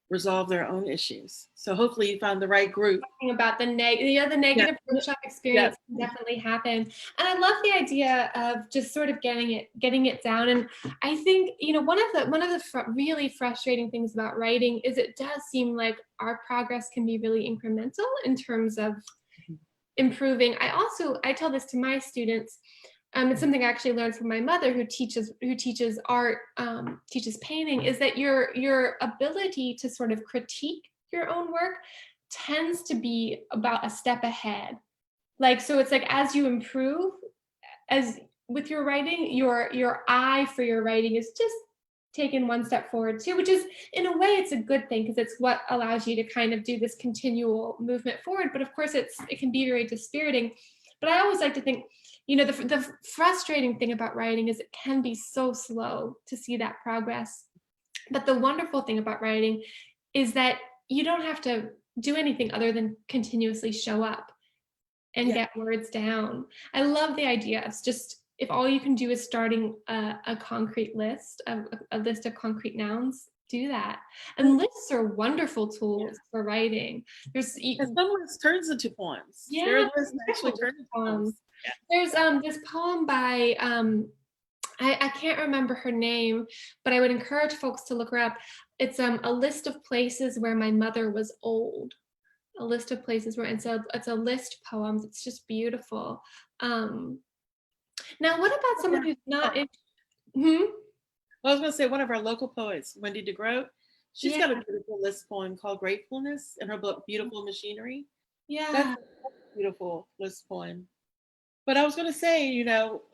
resolve their own issues. So hopefully you found the right group. About the the Yeah. negative workshop Yeah. experience can definitely happen. And I love the idea of just sort of getting it down. And I think, one of the really frustrating things about writing is it does seem like our progress can be really incremental in terms of improving. I tell this to my students. It's something I actually learned from my mother, who teaches art, teaches painting, is that your ability to sort of critique your own work tends to be about a step ahead. Like, so it's like as you improve, as with your writing, your eye for your writing is just taken one step forward too, which is, in a way, it's a good thing because it's what allows you to kind of do this continual movement forward. But of course, it can be very dispiriting. But I always like to think, the frustrating thing about writing is it can be so slow to see that progress. But the wonderful thing about writing is that you don't have to do anything other than continuously show up and Yeah. get words down. I love the idea of just, if all you can do is starting a concrete list, a list of concrete nouns, do that. And lists are wonderful Yeah. tools for writing. And some lists turns into poems. There are Yeah, lists that actually turn into poems. poems. Yeah. There's this poem by I can't remember her name, but I would encourage folks to look her up. It's a list of places where my mother was old. A list of places where, and so it's a list poem. It's just beautiful. Um, Now, what about someone who's not Oh, in? Hmm? I was going to say one of our local poets, Wendy DeGroat, she's Yeah, got a beautiful list poem called Gratefulness in her book, Beautiful Machinery. That's yeah. a beautiful list poem. But I was going to say,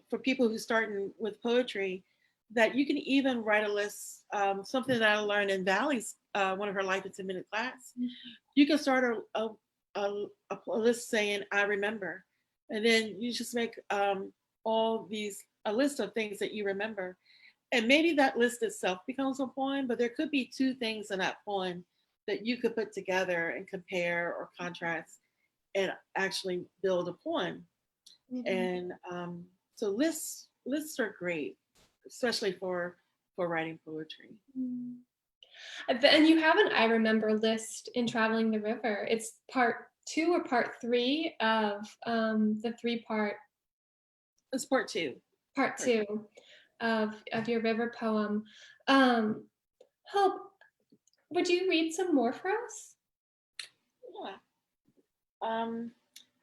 for people who starting with poetry, that you can even write a list, something that I learned in Valley's, one of her Life in 10-minute class. You can start a list saying, I remember. And then you just make a list of things that you remember. And maybe that list itself becomes a poem, but there could be two things in that poem that you could put together and compare or contrast and actually build a poem. Mhm. And so lists are great, especially for writing poetry. Mm. And you have an I remember list in Traveling the River. It's part two or part three of the It's part two. part Part two of your river poem. Um, Hope, would you read some more for us? Yeah.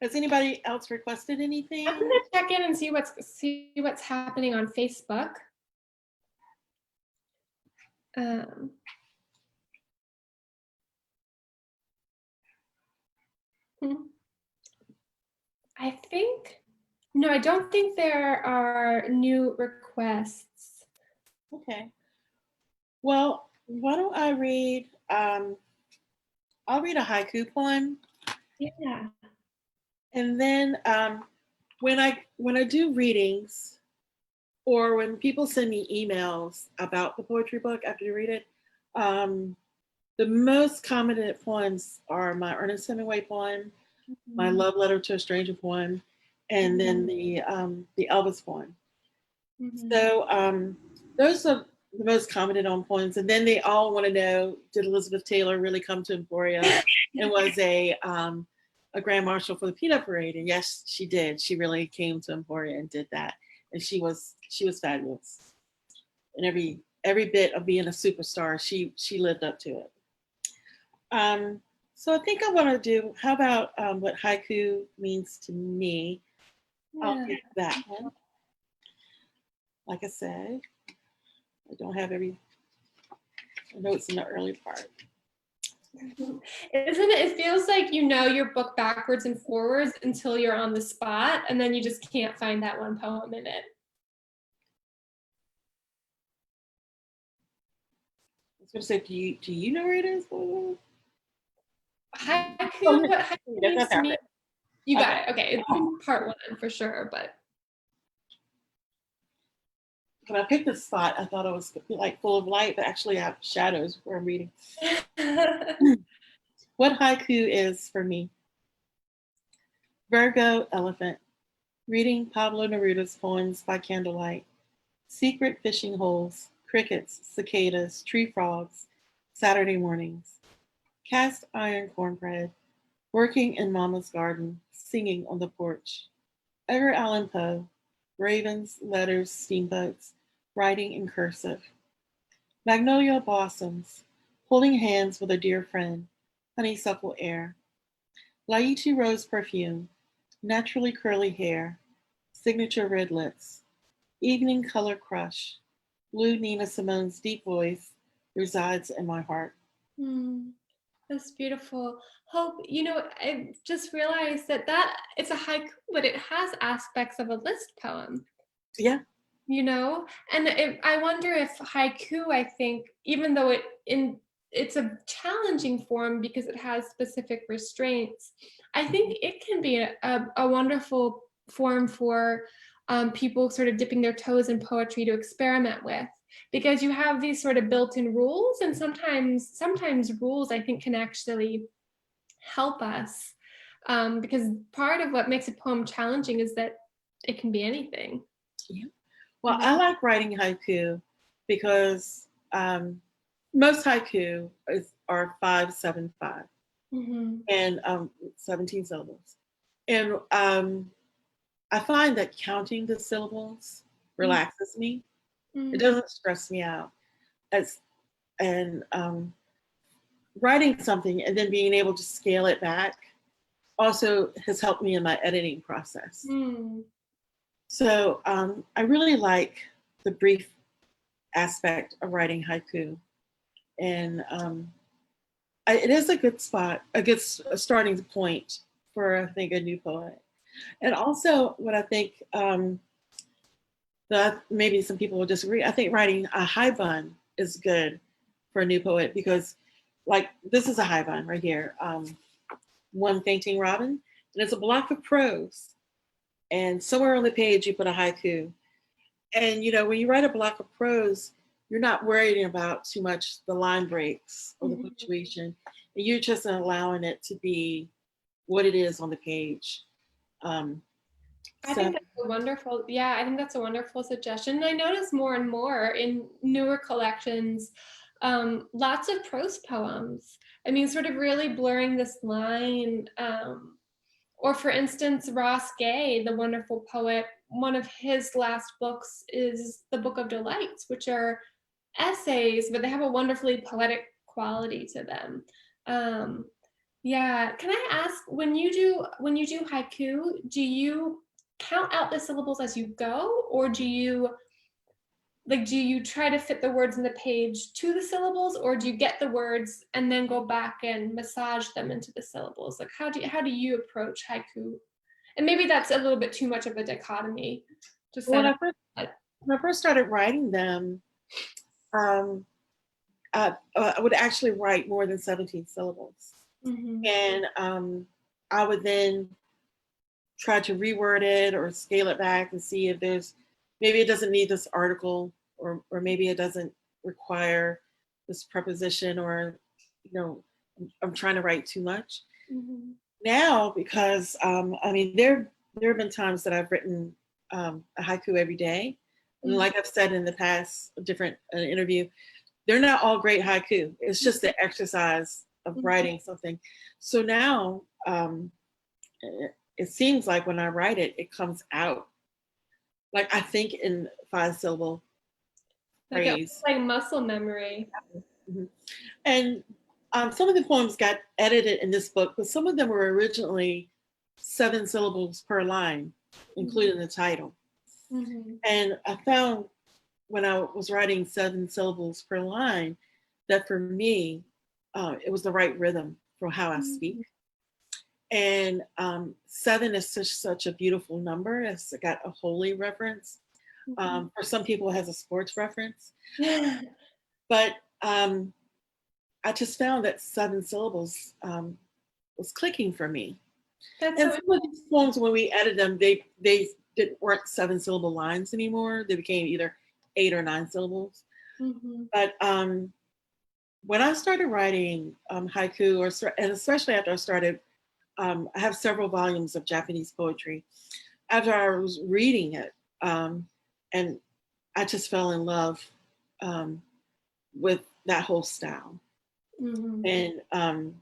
Has anybody else requested I'm anything? gonna check in and see what's happening on Facebook. Um, hmm. I think No, I don't think there are new requests. Okay. Well, why don't I read? I'll read a haiku poem, Yeah. and then when I do readings, or when people send me emails about the poetry book after you read it, um, the most commented poems are my Ernest Hemingway poem, my Mhm. love letter to a stranger poem, and then the Elvis poem. Mhm. So those are the most commented on poems, and then they all want to know: did Elizabeth Taylor really come to Emporia, and was a grand marshal for the Peanut Parade, and yes, she did. She really came to Emporia and did that, and she was fabulous. And every bit of being a superstar, she lived up to it. So I think I want to do. How about what haiku means to me? I'll Yeah. pick that one. Like I said, I don't have every notes in the early part. Isn't it? It feels like you know your book backwards and forwards until you're on the spot, and then you just can't find that one poem in it. I was going to say, do you know where it is? Haiku, what haiku means to me? You got Okay. it. Okay, it's in part one for sure, but When I picked this spot, I thought it was like full of light, but actually I have shadows where I'm reading. What haiku is for me? Virgo elephant, reading Pablo Neruda's poems by candlelight. Secret fishing holes, crickets, cicadas, tree frogs, Saturday mornings. Cast iron cornbread, working in Mama's garden, singing on the porch. Edgar Allan Poe, ravens, letters, steamboats, writing in cursive. Magnolia blossoms, holding hands with a dear friend, honeysuckle air. Laichi rose perfume, naturally curly hair, signature red lips. Evening color crush, blue Nina Simone's deep voice resides in my heart. That's beautiful. Hope, I just realized that it's a haiku, but it has aspects of a list poem. Yeah. And I wonder if haiku, I think, even though it's a challenging form because it has specific restraints, I think it can be a wonderful form for people sort of dipping their toes in poetry to experiment with, because you have these sort of built-in rules, and sometimes rules, I think, can actually help us, because part of what makes a poem challenging is that it can be anything. Yeah. Well, I like writing haiku because most haiku are 575 and 17 syllables. And I find that counting the syllables relaxes me. It doesn't stress me out. And writing something and then being able to scale it back also has helped me in my editing process. So I really like the brief aspect of writing haiku. And it is a good spot, a good starting point for, I think, a new poet. And also what I think, that maybe some people will disagree, I think writing a high bun is good for a new poet, because like this is a high bun right here, One Fainting Robin, and it's a block of prose. And somewhere on the page you put a haiku. And when you write a block of prose, you're not worrying about too much the line breaks or the punctuation. And you're just allowing it to be what it is on the page. I think that's a wonderful suggestion. And I notice more and more in newer collections, lots of prose poems. I mean, sort of really blurring this line. Or for instance, Ross Gay, the wonderful poet, one of his last books is the Book of Delights, which are essays, but they have a wonderfully poetic quality to them. Yeah, can I ask, when you do haiku, do you count out the syllables as you go, or do you try to fit the words in the page to the syllables, or do you get the words and then go back and massage them into the syllables? Like how do you approach haiku? And maybe that's a little bit too much of a dichotomy. When I first started writing them, I would actually write more than 17 syllables. And I would then try to reword it or scale it back and see if maybe it doesn't need this article, or maybe it doesn't require this preposition, or I'm trying to write too much. Now, because I mean, there have been times that I've written a haiku every day, and like I've said in the past different interview, they're not all great haiku. It's just the exercise of writing something. So now it seems like when I write it, it comes out like I think in 5-syllable Like a phrase. like muscle memory. Mhm. And some of the poems got edited in this book, but some of them were originally 7 syllables per line, Mhm, including the title. mhm, And I found when I was writing 7 syllables per line that for me, it was the right rhythm for how I speak. mhm, And seven is such a beautiful number. It's got a holy reference. mhm. For some people, it has a sports reference. But I just found that 7 syllables was clicking for me. That's And so some of these poems, when we edited them, weren't 7 syllable lines anymore. They became either 8 or 9 syllables. mhm, But when I started writing haiku, and especially after I started, I have several volumes of Japanese poetry. After I was reading it, um, and I just fell in love um, with that whole style. mhm. And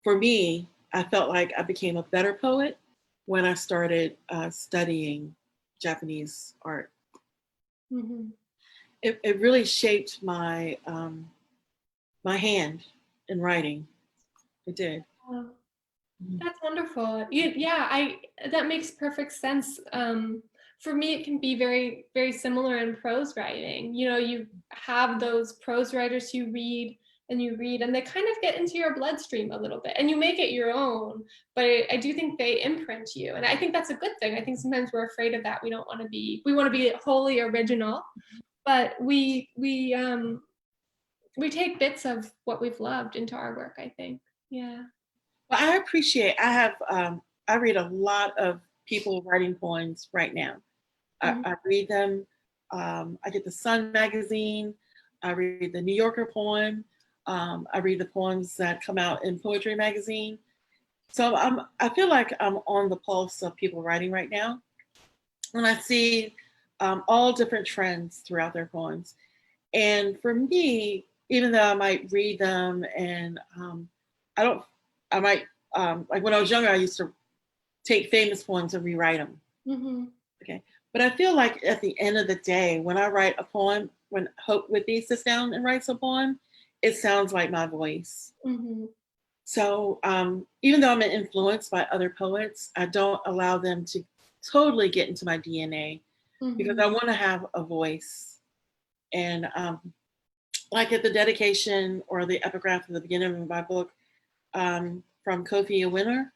for me, I felt like I became a better poet when I started studying Japanese art. Mhm. It really shaped my hand in writing. It did. Wow, Mhm. that's wonderful. Yeah, I that makes perfect sense. For me, it can be very, very similar in prose writing. You know, you have those prose writers you read, and they kind of get into your bloodstream a little bit, and you make it your own. But I do think they imprint you, and I think that's a good thing. I think sometimes we're afraid of that. We want to be wholly original, but we take bits of what we've loved into our work, I think. Yeah. But I appreciate. I read a lot of people writing poems right now. Mhm. I read them. I get the Sun magazine. I read the New Yorker poem. I read the poems that come out in Poetry magazine. So I feel like I'm on the pulse of people writing right now, and I see all different trends throughout their poems. And for me, even though I might read them and I don't, I might like when I was younger, I used to take famous poems and rewrite them. Mhm. Okay. But I feel like at the end of the day, when I write a poem, when Hope Whitby sits down and writes a poem, it sounds like my voice. Mhm. So even though I'm influenced by other poets, I don't allow them to totally get into my DNA because Mhm. I want to have a voice. And like at the dedication or the epigraph at the beginning of my book from Kofi Iwener,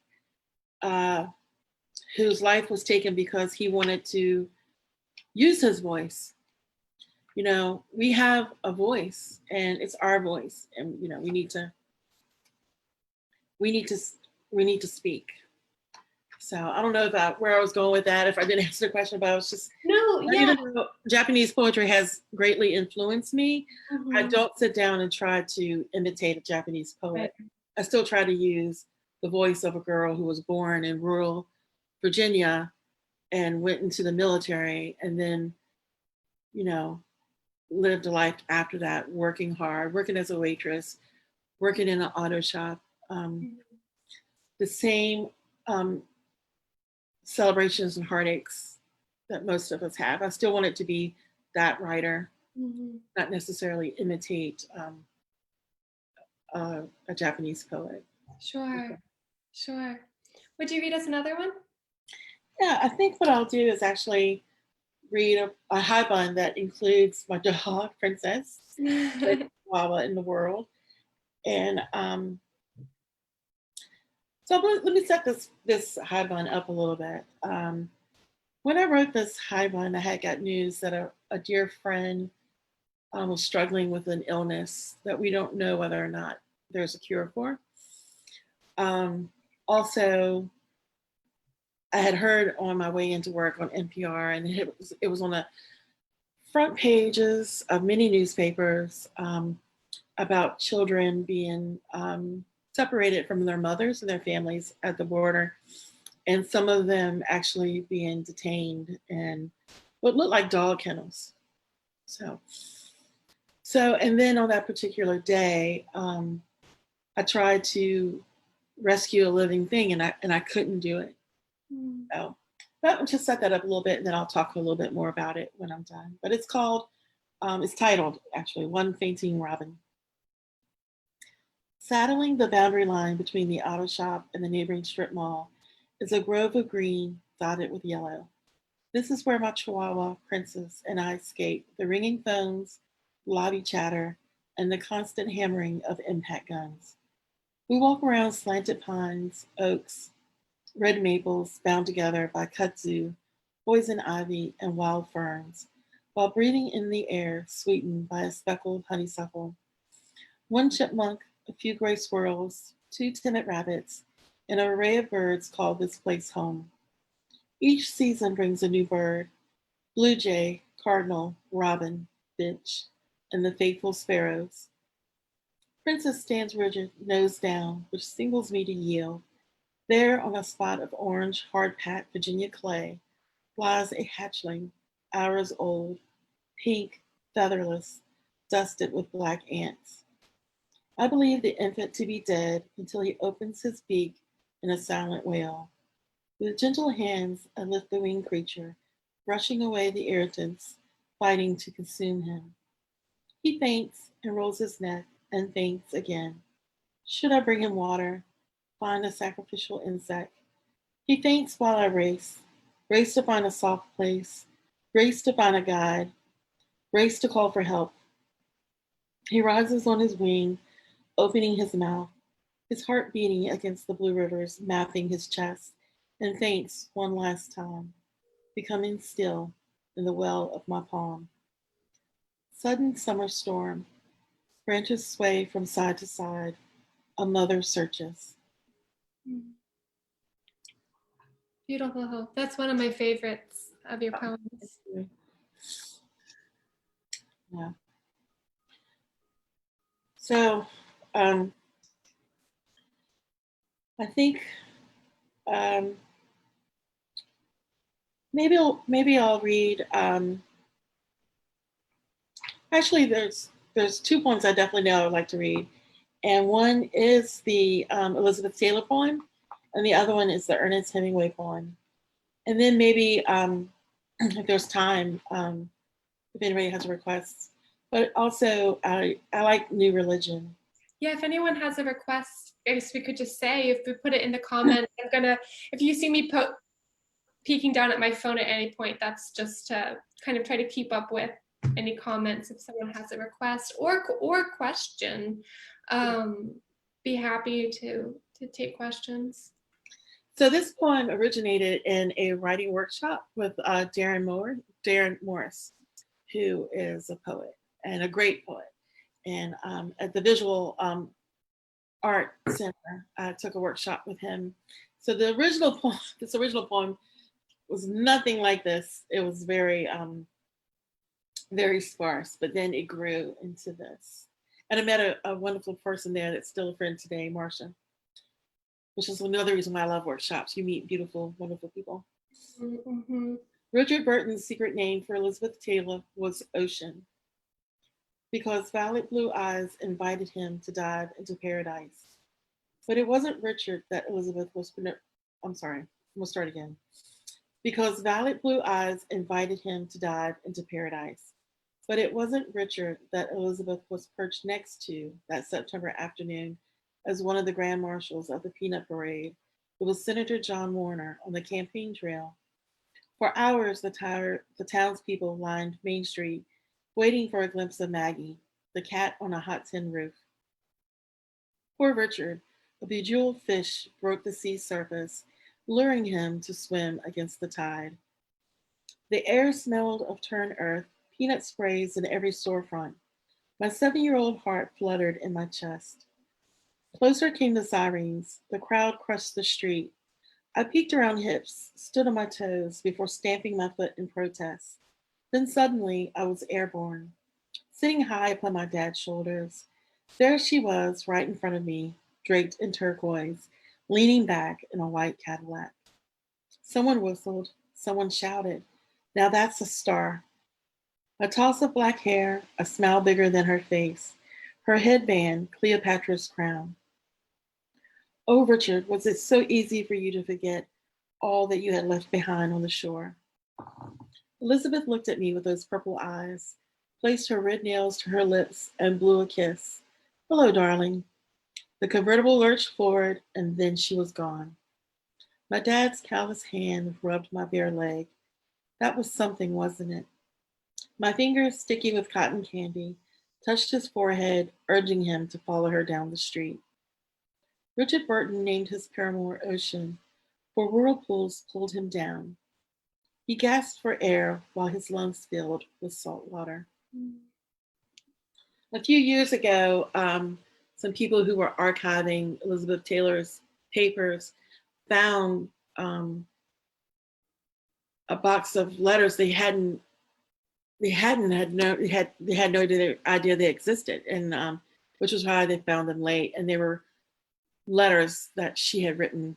uh, whose life was taken because he wanted to use his voice. You know, we have a voice and it's our voice, and you know, we need to we need to speak. So I don't know if where I was going with that, if I didn't answer the question, but I was just, No, yeah. even though Japanese poetry has greatly influenced me, I Mhm. don't sit down and try to imitate a Japanese Right. poet. I still try to use the voice of a girl who was born in rural Virginia and went into the military and then, you know, lived a life after that, working hard, working as a waitress, working in an auto shop. Um, Mhm. the same um, celebrations and heartaches that most of us have. I still want it to be that writer, Mhm. not necessarily imitate a Japanese poet. Sure. Sure. Would you read us another one? Yeah, I think what I'll do is actually read a haibun that includes my dog, Princess, the chihuahua in the world. And so let me set this haibun up a little bit. When I wrote this haibun, I had got news that a dear friend was struggling with an illness that we don't know whether or not there's a cure for. Um, Also, I had heard on my way into work on NPR, and it was on the front pages of many newspapers about children being separated from their mothers and their families at the border, and some of them actually being detained in what looked like dog kennels. So, and then on that particular day, I tried to rescue a living thing, and I couldn't do it. Mm. So that just set that up a little bit, and then I'll talk a little bit more about it when I'm done. But it's titled actually "One Fainting Robin." Saddling the boundary line between the auto shop and the neighboring strip mall is a grove of green dotted with yellow. This is where my Chihuahua Princess and I skate the ringing phones, lobby chatter, and the constant hammering of impact guns. We walk around slanted pines, oaks, red maples bound together by kudzu, poison ivy, and wild ferns, while breathing in the air sweetened by a speckled honeysuckle. One chipmunk, a few gray squirrels, two timid rabbits, and an array of birds call this place home. Each season brings a new bird: blue jay, cardinal, robin, finch, and the faithful sparrows. Princess stands rigid, nose down, which signals me to yield. There, on a spot of orange, hard-packed Virginia clay, lies a hatchling, hours old, pink, featherless, dusted with black ants. I believe the infant to be dead until he opens his beak in a silent wail. With gentle hands, I lift the winged creature, brushing away the irritants fighting to consume him. He faints and rolls his neck and faints again. Should I bring him water? Find a sacrificial insect? He faints while I race to find a soft place, race to find a guide, race to call for help. He rises on his wing, opening his mouth, his heart beating against the blue rivers, mapping his chest, and faints one last time, becoming still in the well of my palm. Sudden summer storm, branches sway from side to side, a mother searches. Mm. Beautiful, Hope. That's one of my favorites of your poems. Yeah. So I think um, maybe I'll read. Actually, there's two poems I definitely know I would like to read, and one is the Elizabeth Taylor poem, and the other one is the Ernest Hemingway poem. And then maybe if there's time, if anybody has a request. But also, I like New Religion. Yeah, if anyone has a request, I guess we could just say, if we put it in the comments, if you see me peeking down at my phone at any point, that's just to kind of try to keep up with any comments. If someone has a request or question, be happy to take questions. So this poem originated in a writing workshop with Darren Morris, who is a poet and a great poet. And at the Visual Art Center, I took a workshop with him. So this original poem was nothing like this. It was very, very sparse, but then it grew into this. And I met a wonderful person there that's still a friend today, Marcia, which is another reason why I love workshops. You meet beautiful, wonderful people. Mm-hmm. Richard Burton's secret name for Elizabeth Taylor was Ocean, because violet blue eyes invited him to dive into paradise. But it wasn't Richard that Elizabeth was. I'm sorry, we'll start again. Because violet blue eyes invited him to dive into paradise. But it wasn't Richard that Elizabeth was perched next to that September afternoon as one of the grand marshals of the Peanut Parade. It was Senator John Warner on the campaign trail. For hours, the townspeople lined Main Street, waiting for a glimpse of Maggie, the cat on a hot tin roof. Poor Richard, a bejeweled fish, broke the sea surface, luring him to swim against the tide. The air smelled of turned earth, peanut sprays in every storefront. My 7-year-old heart fluttered in my chest. Closer came the sirens. The crowd crushed the street. I peeked around hips, stood on my toes before stamping my foot in protest. Then suddenly I was airborne, sitting high upon my dad's shoulders. There she was, right in front of me, draped in turquoise, leaning back in a white Cadillac. Someone whistled, someone shouted, "Now that's a star." A toss of black hair, a smile bigger than her face, her headband, Cleopatra's crown. Oh, Richard, was it so easy for you to forget all that you had left behind on the shore? Elizabeth looked at me with those purple eyes, placed her red nails to her lips, and blew a kiss. Hello, darling. The convertible lurched forward, and then she was gone. My dad's callous hand rubbed my bare leg. That was something, wasn't it? My fingers, sticky with cotton candy, touched his forehead, urging him to follow her down the street. Richard Burton named his paramour Ocean, for whirlpools pulled him down. He gasped for air while his lungs filled with salt water. A few years ago, some people who were archiving Elizabeth Taylor's papers found a box of letters they had no idea they existed, and which was why they found them late. And they were letters that she had written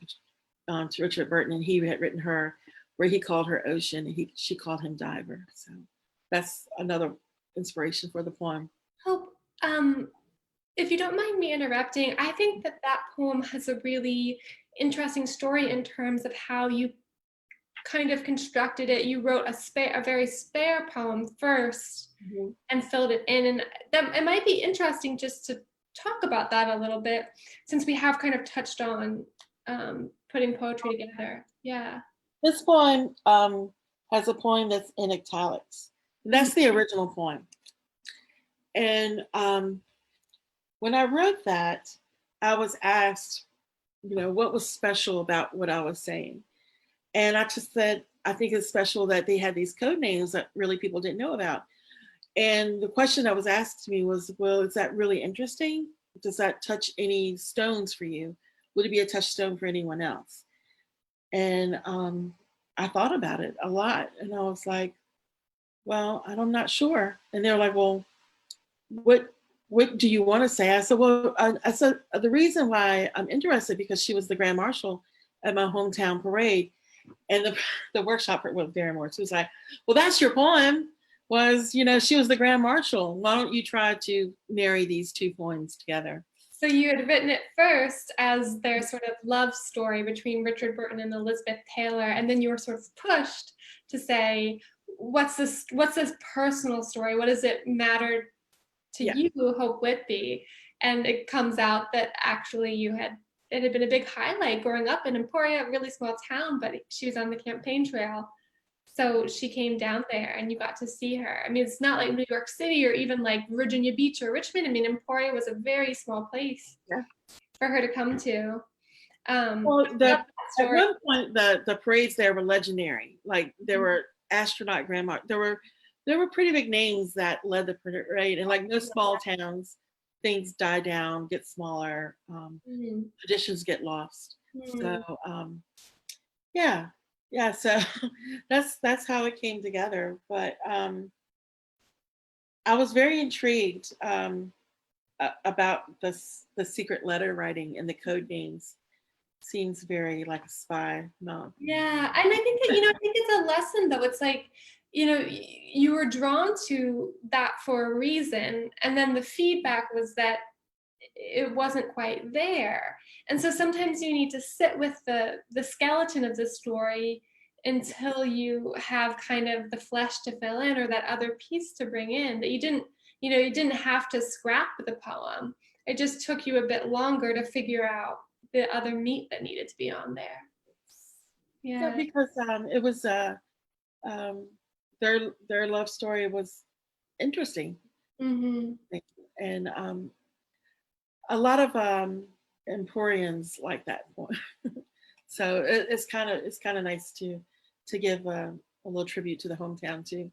to Richard Burton, and he had written her, where he called her Ocean, and she called him Diver. So that's another inspiration for the poem. Hope, if you don't mind me interrupting, I think that that poem has a really interesting story in terms of how you kind of constructed it. You wrote a very spare poem first and filled it in, and that it might be interesting just to talk about that a little bit, since we have kind of touched on putting poetry together. Yeah. This poem has a poem that's in italics. That's the original poem. And when I wrote that, I was asked, what was special about what I was saying. And I just said, I think it's special that they had these code names that really people didn't know about. And the question that was asked to me was, well, is that really interesting? Does that touch any stones for you? Would it be a touchstone for anyone else? And I thought about it a lot. And I was like, well, I'm not sure. And they're like, well, what do you want to say? I said, well, I said, the reason why I'm interested, because she was the Grand Marshal at my hometown parade. And the workshop was Barrymore. She was like, well, that's your poem, was, she was the Grand Marshal. Why don't you try to marry these two poems together? So you had written it first as their sort of love story between Richard Burton and Elizabeth Taylor, and then you were sort of pushed to say, what's this personal story? What does it matter to you, Hope Whitby? And it comes out that actually it had been a big highlight growing up in Emporia, a really small town, but she was on the campaign trail. So she came down there and you got to see her. I mean, it's not like New York City or even like Virginia Beach or Richmond. I mean, Emporia was a very small place for her to come to. Well, at one point, the parades there were legendary. Like there were astronaut grandma. There were pretty big names that led the parade, and like most small towns, things die down, get smaller, traditions get lost. So so that's how it came together. But I was very intrigued about the secret letter writing and the code names. Seems very like a spy novel. Yeah, and I think that, I think it's a lesson though. It's like, you were drawn to that for a reason, and then the feedback was that it wasn't quite there. And so sometimes you need to sit with the skeleton of the story until you have kind of the flesh to fill in, or that other piece to bring in that you didn't have to scrap the poem. It just took you a bit longer to figure out the other meat that needed to be on there. Yeah, because it was their love story was interesting, and a lot of Emporians like that point. So it's kind of nice to give a little tribute to the hometown too.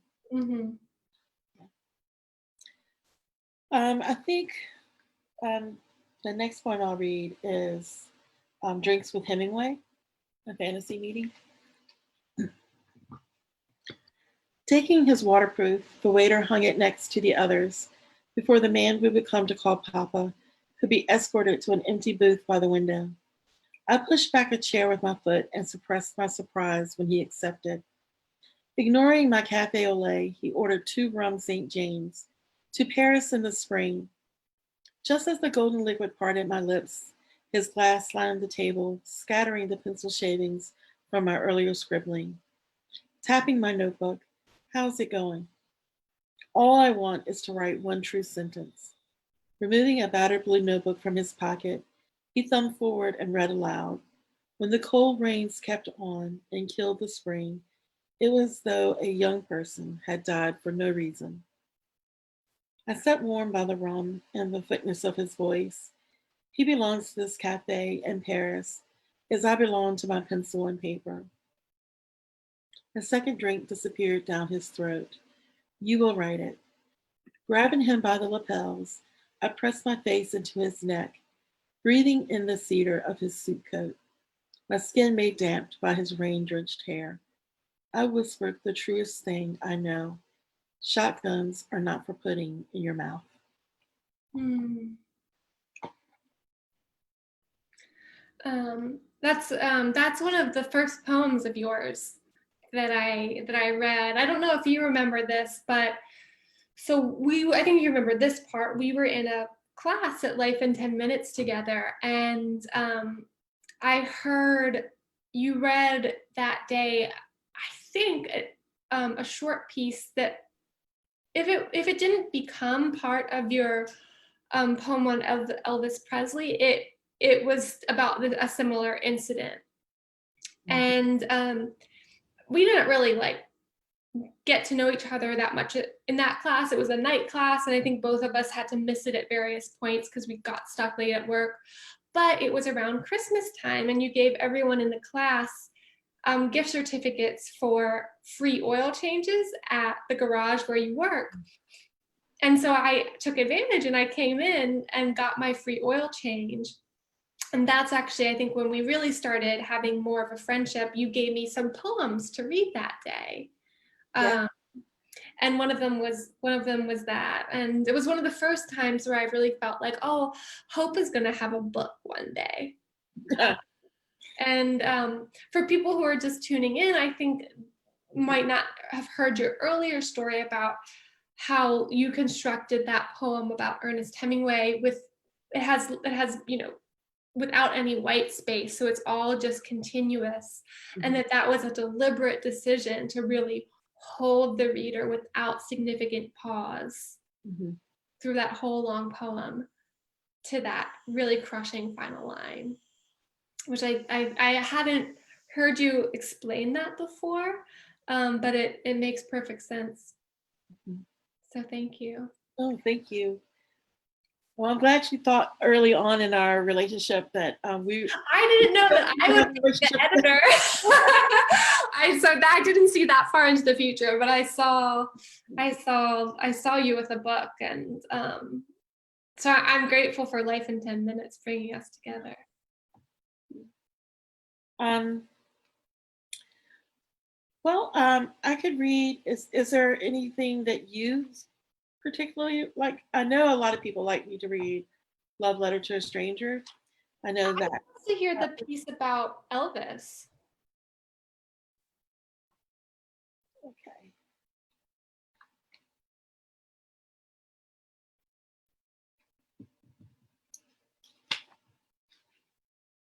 I think the next one I'll read is Drinks with Hemingway, a fantasy meeting. Taking his waterproof, the waiter hung it next to the others before the man we would come to call Papa could be escorted to an empty booth by the window. I pushed back a chair with my foot and suppressed my surprise when he accepted. Ignoring my cafe au lait, he ordered 2 rum St. James, to Paris in the spring. Just as the golden liquid parted my lips His glass lined the table, scattering the pencil shavings from my earlier scribbling. Tapping my notebook. How's it going? All I want is to write one true sentence. Removing a battered blue notebook from his pocket, he thumbed forward and read aloud. When the cold rains kept on and killed the spring, it was as though a young person had died for no reason. I sat warm by the rum and the thickness of his voice. He belongs to this cafe in Paris, as I belong to my pencil and paper. A second drink disappeared down his throat. You will write it. Grabbing him by the lapels, I pressed my face into his neck, breathing in the cedar of his suit coat, my skin made damp by his rain-drenched hair. I whispered the truest thing I know. Shotguns are not for putting in your mouth. That's one of the first poems of yours that I read. I don't know if you remember this, but I think you remember this part. We were in a class at Life in 10 Minutes together, and I heard you read that day, I think, a short piece that if it didn't become part of your poem on Elvis Presley, it was about a similar incident. And we didn't really get to know each other that much in that class. It was a night class, and I think both of us had to miss it at various points because we got stuck late at work. But it was around Christmas time, and you gave everyone in the class gift certificates for free oil changes at the garage where you work. And so I took advantage, and I came in and got my free oil change. And that's actually, I think, when we really started having more of a friendship. You gave me some poems to read that day. Yeah. And one of them was that. And it was one of the first times where I really felt like, oh, Hope is going to have a book one day. And for people who are just tuning in, I think might not have heard your earlier story about how you constructed that poem about Ernest Hemingway it has without any white space, so it's all just continuous. And that was a deliberate decision to really hold the reader without significant pause through that whole long poem to that really crushing final line, which I hadn't heard you explain that before, but it makes perfect sense. So thank you. Oh, thank you. Well, I'm glad you thought early on in our relationship that we. I didn't know that I would be the editor. I didn't see that far into the future, but I saw you with a book, and so I'm grateful for Life in 10 Minutes bringing us together. Well, I could read. Is there anything that you particularly like? I know a lot of people like me to read Love Letter to a Stranger. I know that. I'd love to hear the piece about Elvis. Okay.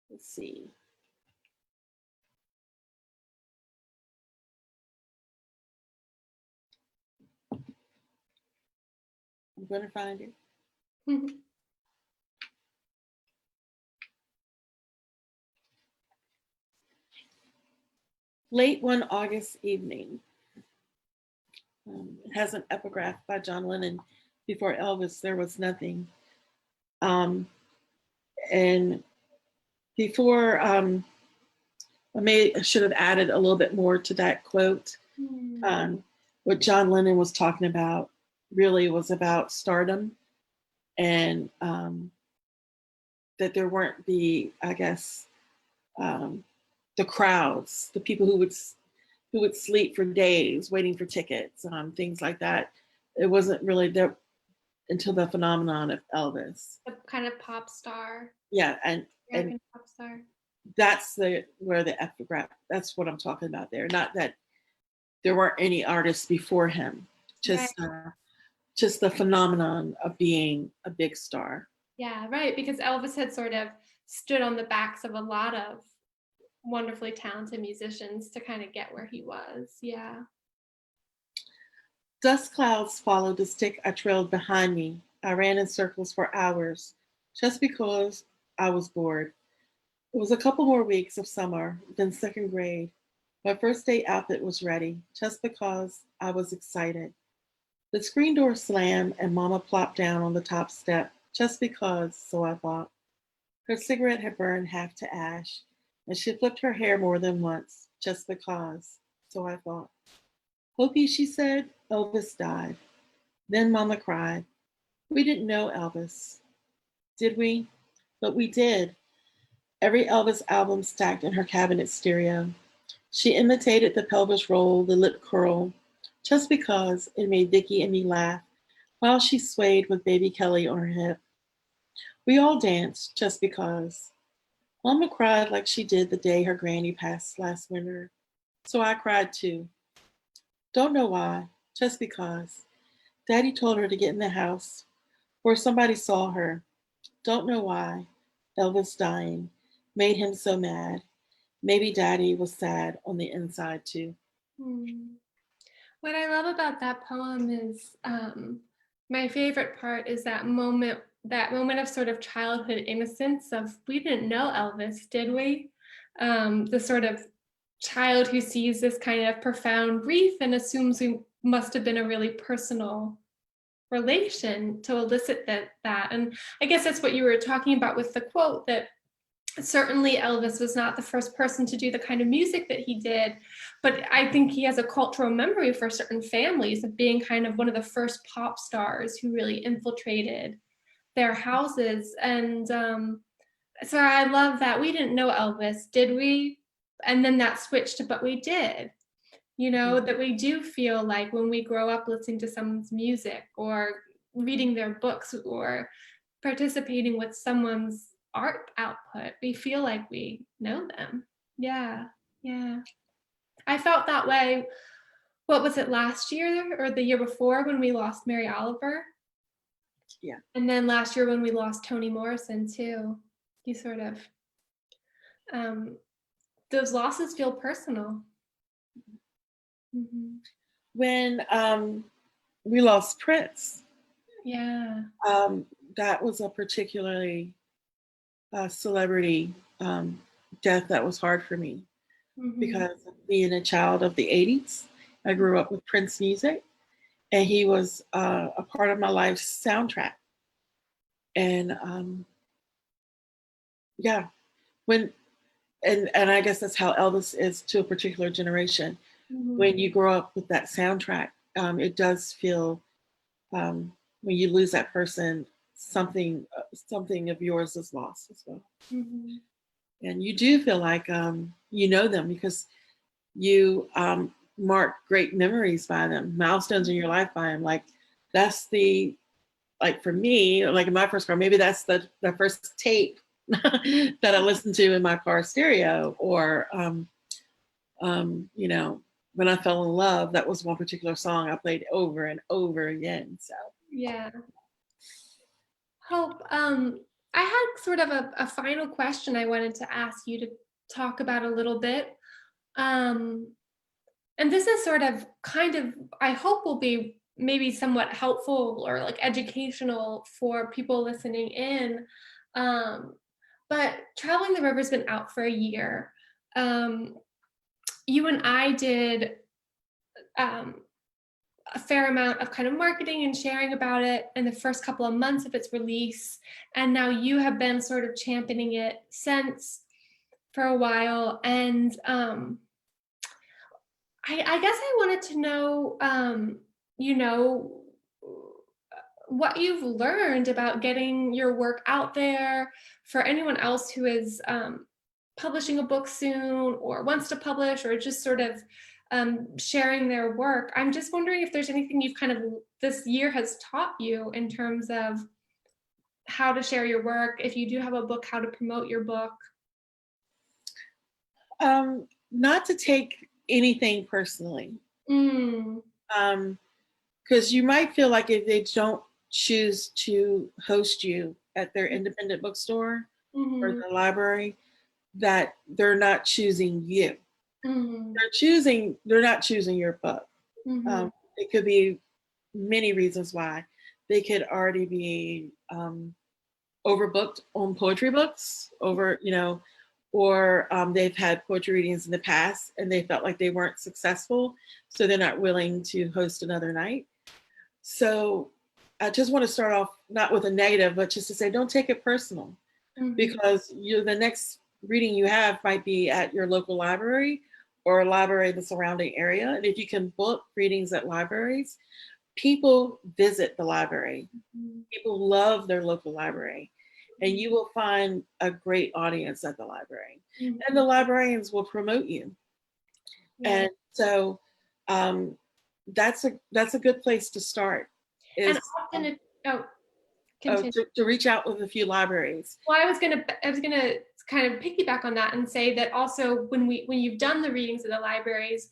Let's see. I'm going to find it. Late one August evening. It has an epigraph by John Lennon. Before Elvis, there was nothing. And before, I should have added a little bit more to that quote. What John Lennon was talking about really was about stardom, and that there weren't the crowds, the people who would sleep for days waiting for tickets, things like that. It wasn't really there until the phenomenon of Elvis. The kind of pop star. Yeah, and pop star. That's where the epigraph. That's what I'm talking about there. Not that there weren't any artists before him, just the phenomenon of being a big star. Yeah, right. Because Elvis had sort of stood on the backs of a lot of wonderfully talented musicians to kind of get where he was. Yeah. Dust clouds followed the stick I trailed behind me. I ran in circles for hours just because I was bored. It was a couple more weeks of summer, then second grade. My first day outfit was ready just because I was excited. The screen door slammed and Mama plopped down on the top step just because, so I thought. Her cigarette had burned half to ash, and she flipped her hair more than once just because, so I thought. Hopi, she said, Elvis died. Then Mama cried. We didn't know Elvis, did we? But we did. Every Elvis album stacked in her cabinet stereo. She imitated the pelvis roll, the lip curl, just because it made Vicky and me laugh while she swayed with baby Kelly on her hip. We all danced just because. Mama cried like she did the day her granny passed last winter. So I cried too. Don't know why, just because. Daddy told her to get in the house, or somebody saw her. Don't know why. Elvis dying made him so mad. Maybe Daddy was sad on the inside too. Hmm. What I love about that poem is my favorite part is that moment of sort of childhood innocence of we didn't know Elvis, did we? The sort of child who sees this kind of profound grief and assumes we must have been a really personal relation to elicit that. And I guess that's what you were talking about with the quote that certainly Elvis was not the first person to do the kind of music that he did, but I think he has a cultural memory for certain families of being kind of one of the first pop stars who really infiltrated their houses. And so I love that we didn't know Elvis, did we? And then that switched to, but we did. You know, that we do feel like when we grow up listening to someone's music or reading their books or participating with someone's art output, we feel like we know them. Yeah, yeah. I felt that way. What was it, last year or the year before when we lost Mary Oliver? Yeah. And then last year when we lost Toni Morrison too. You sort of, um, those losses feel personal. Mhm. When we lost Prince, Yeah. um, that was a particularly celebrity death that was hard for me Mhm. because being a child of the 80s, I grew up with Prince music and he was a part of my life's soundtrack. And yeah, when and I guess that's how Elvis is to a particular generation. Mhm. When you grow up with that soundtrack, it does feel when you lose that person, something of yours is lost as well, Mhm. and you do feel like you know them because you mark great memories by them, milestones in your life by them. Like that's the like for me, like in my first car, maybe that's the first tape that I listened to in my car stereo, or you know, when I fell in love, that was one particular song I played over and over again. So Yeah. Hope, I had sort of a final question I wanted to ask you to talk about a little bit. Um, and this is sort of kind of, I hope will be maybe somewhat helpful or like educational for people listening in. Um, but Traveling the River's been out for a year. Um, you and I did um, a fair amount of kind of marketing and sharing about it in the first couple of months of its release. And now you have been sort of championing it since for a while. And I guess I wanted to know, you know, what you've learned about getting your work out there for anyone else who is publishing a book soon or wants to publish or just sort of sharing their work. I'm just wondering if there's anything you've kind of this year has taught you in terms of how to share your work. If you do have a book, how to promote your book. not to take anything personally, Mm, because you might feel like if they don't choose to host you at their independent bookstore, or Mhm. the library, that they're not choosing you. Mhm. They're not choosing your book. Mhm. It could be many reasons why. They could already be overbooked on poetry books, or they've had poetry readings in the past and they felt like they weren't successful, so they're not willing to host another night. So I just want to start off not with a negative, but just to say, don't take it personal, Mhm. because the next reading you have might be at your local library or a library in the surrounding area. And if you can book readings at libraries, people visit the library. Mhm. People love their local library, and Mhm. you will find a great audience at the library. And the Mhm. librarians will promote you. Yeah. And so that's a good place to start, And is often it oh, oh, continue. to reach out with a few libraries. Well, I was gonna kind of piggyback on that and say that also when you've done the readings at the libraries,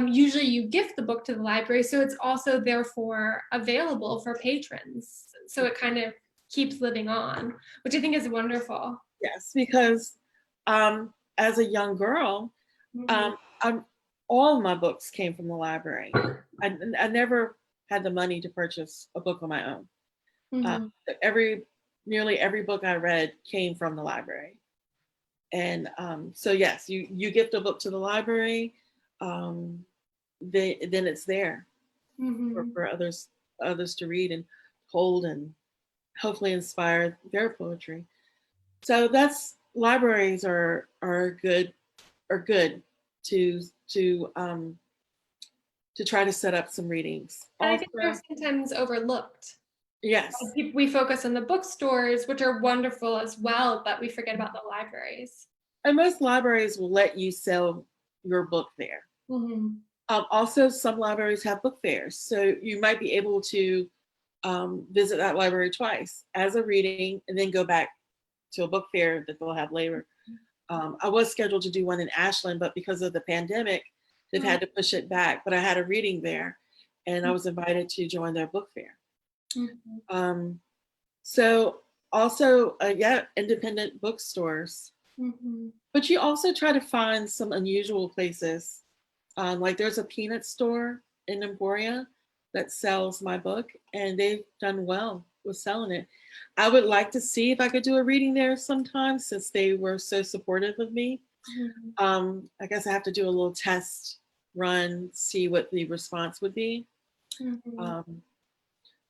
usually you gift the book to the library, so it's also therefore available for patrons. So it kind of keeps living on, which I think is wonderful. Yes, because as a young girl, Mhm. um, I'm, all my books came from the library. I never had the money to purchase a book on my own. Uh, Mhm. every Nearly every book I read came from the library, and so yes, you gift a book to the library, um, then it's there Mhm. for others to read and hold and hopefully inspire their poetry. So that's libraries are good to to try to set up some readings. And I think they're Also, sometimes overlooked. yes, We focus on the bookstores, which are wonderful as well, but we forget about the libraries. and most libraries will let you sell your book there. Mhm. Also, some libraries have book fairs, so you might be able to visit that library twice as a reading, and then go back to a book fair that they'll have later. I was scheduled to do one in Ashland, but because of the pandemic, they've Mhm. had to push it back. But I had a reading there, and I was invited to join their book fair. Mhm. Um, so also, yeah, independent bookstores. Mhm. But you also try to find some unusual places. Like there's a peanut store in Emporia that sells my book, and they've done well with selling it. I would like to see if I could do a reading there sometime, since they were so supportive of me. Mhm. I guess I have to do a little test run, see what the response would be. Mhm. Um,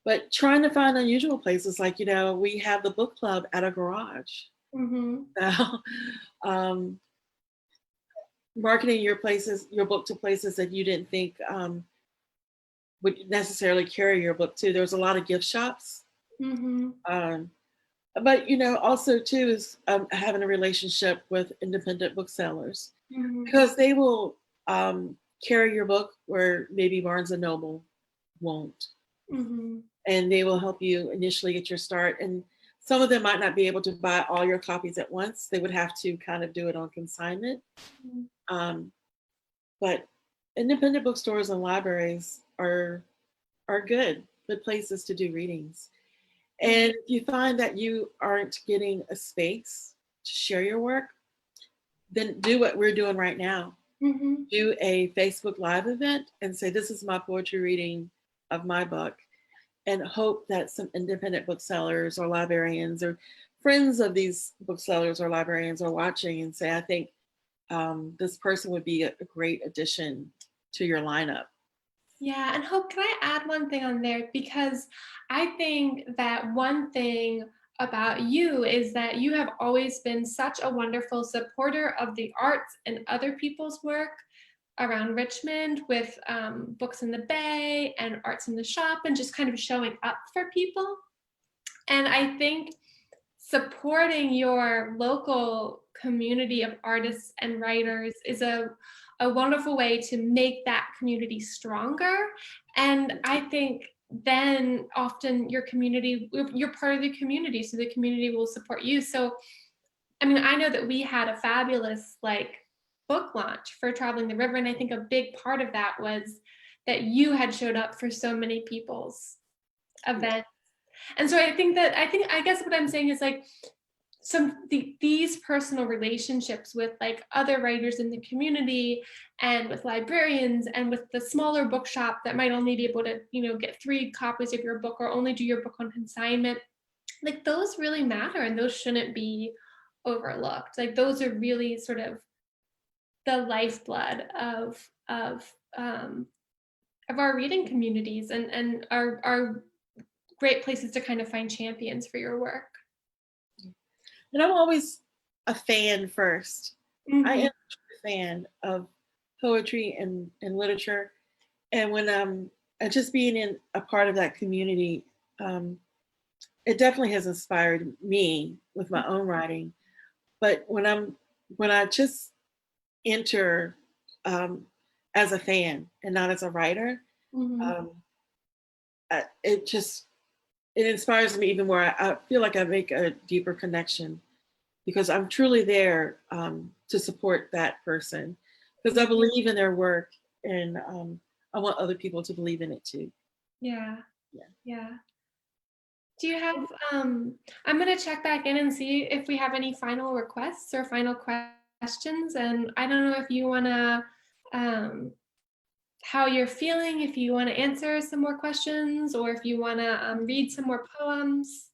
but trying to find unusual places, like, we have the book club at a garage. Mhm. Now, um, marketing your book to places that you didn't think would necessarily carry your book to. There's a lot of gift shops. Mhm. Um, but also too is having a relationship with independent booksellers, Mhm. because they will carry your book where maybe Barnes and Noble won't, Mhm. and they will help you initially get your start. And some of them might not be able to buy all your copies at once. They would have to kind of do it on consignment. Mhm. Um, but independent bookstores and libraries are good places to do readings. And if you find that you aren't getting a space to share your work, then do what we're doing right now. Mhm. Do a Facebook Live event and say, this is my poetry reading of my book, and hope that some independent booksellers or librarians or friends of these booksellers or librarians are watching and say, I think this person would be a great addition to your lineup. Yeah, and Hope, can I add one thing on there? Because I think that one thing about you is that you have always been such a wonderful supporter of the arts and other people's work around Richmond with Books in the Bay and Arts in the Shop and just kind of showing up for people. And I think supporting your local community of artists and writers is a wonderful way to make that community stronger. And I think then often you're part of the community, so the community will support you. So, I mean, I know that we had a fabulous book launch for Traveling the River, and I think a big part of that was that you had showed up for so many people's Yeah. events. And so I guess what I'm saying is these personal relationships with like other writers in the community and with librarians and with the smaller bookshop that might only be able to, get 3 copies of your book or only do your book on consignment, like those really matter and those shouldn't be overlooked. Like those are really sort of the lifeblood of our reading communities and are great places to kind of find champions for your work. And I'm always a fan first. I am Mhm. a fan of poetry and literature. And when just being in a part of that community, um, it definitely has inspired me with my own writing. But when I just enter um, as a fan and not as a writer, Mhm. um, it just it inspires me even more. I feel like I make a deeper connection because I'm truly there to support that person because I believe in their work and I want other people to believe in it too. Yeah. Yeah. Yeah. Do you have, I'm gonna check back in and see if we have any final requests or final questions. And I don't know if you wanna, um, how you're feeling, if you wanna answer some more questions or if you wanna read some more poems.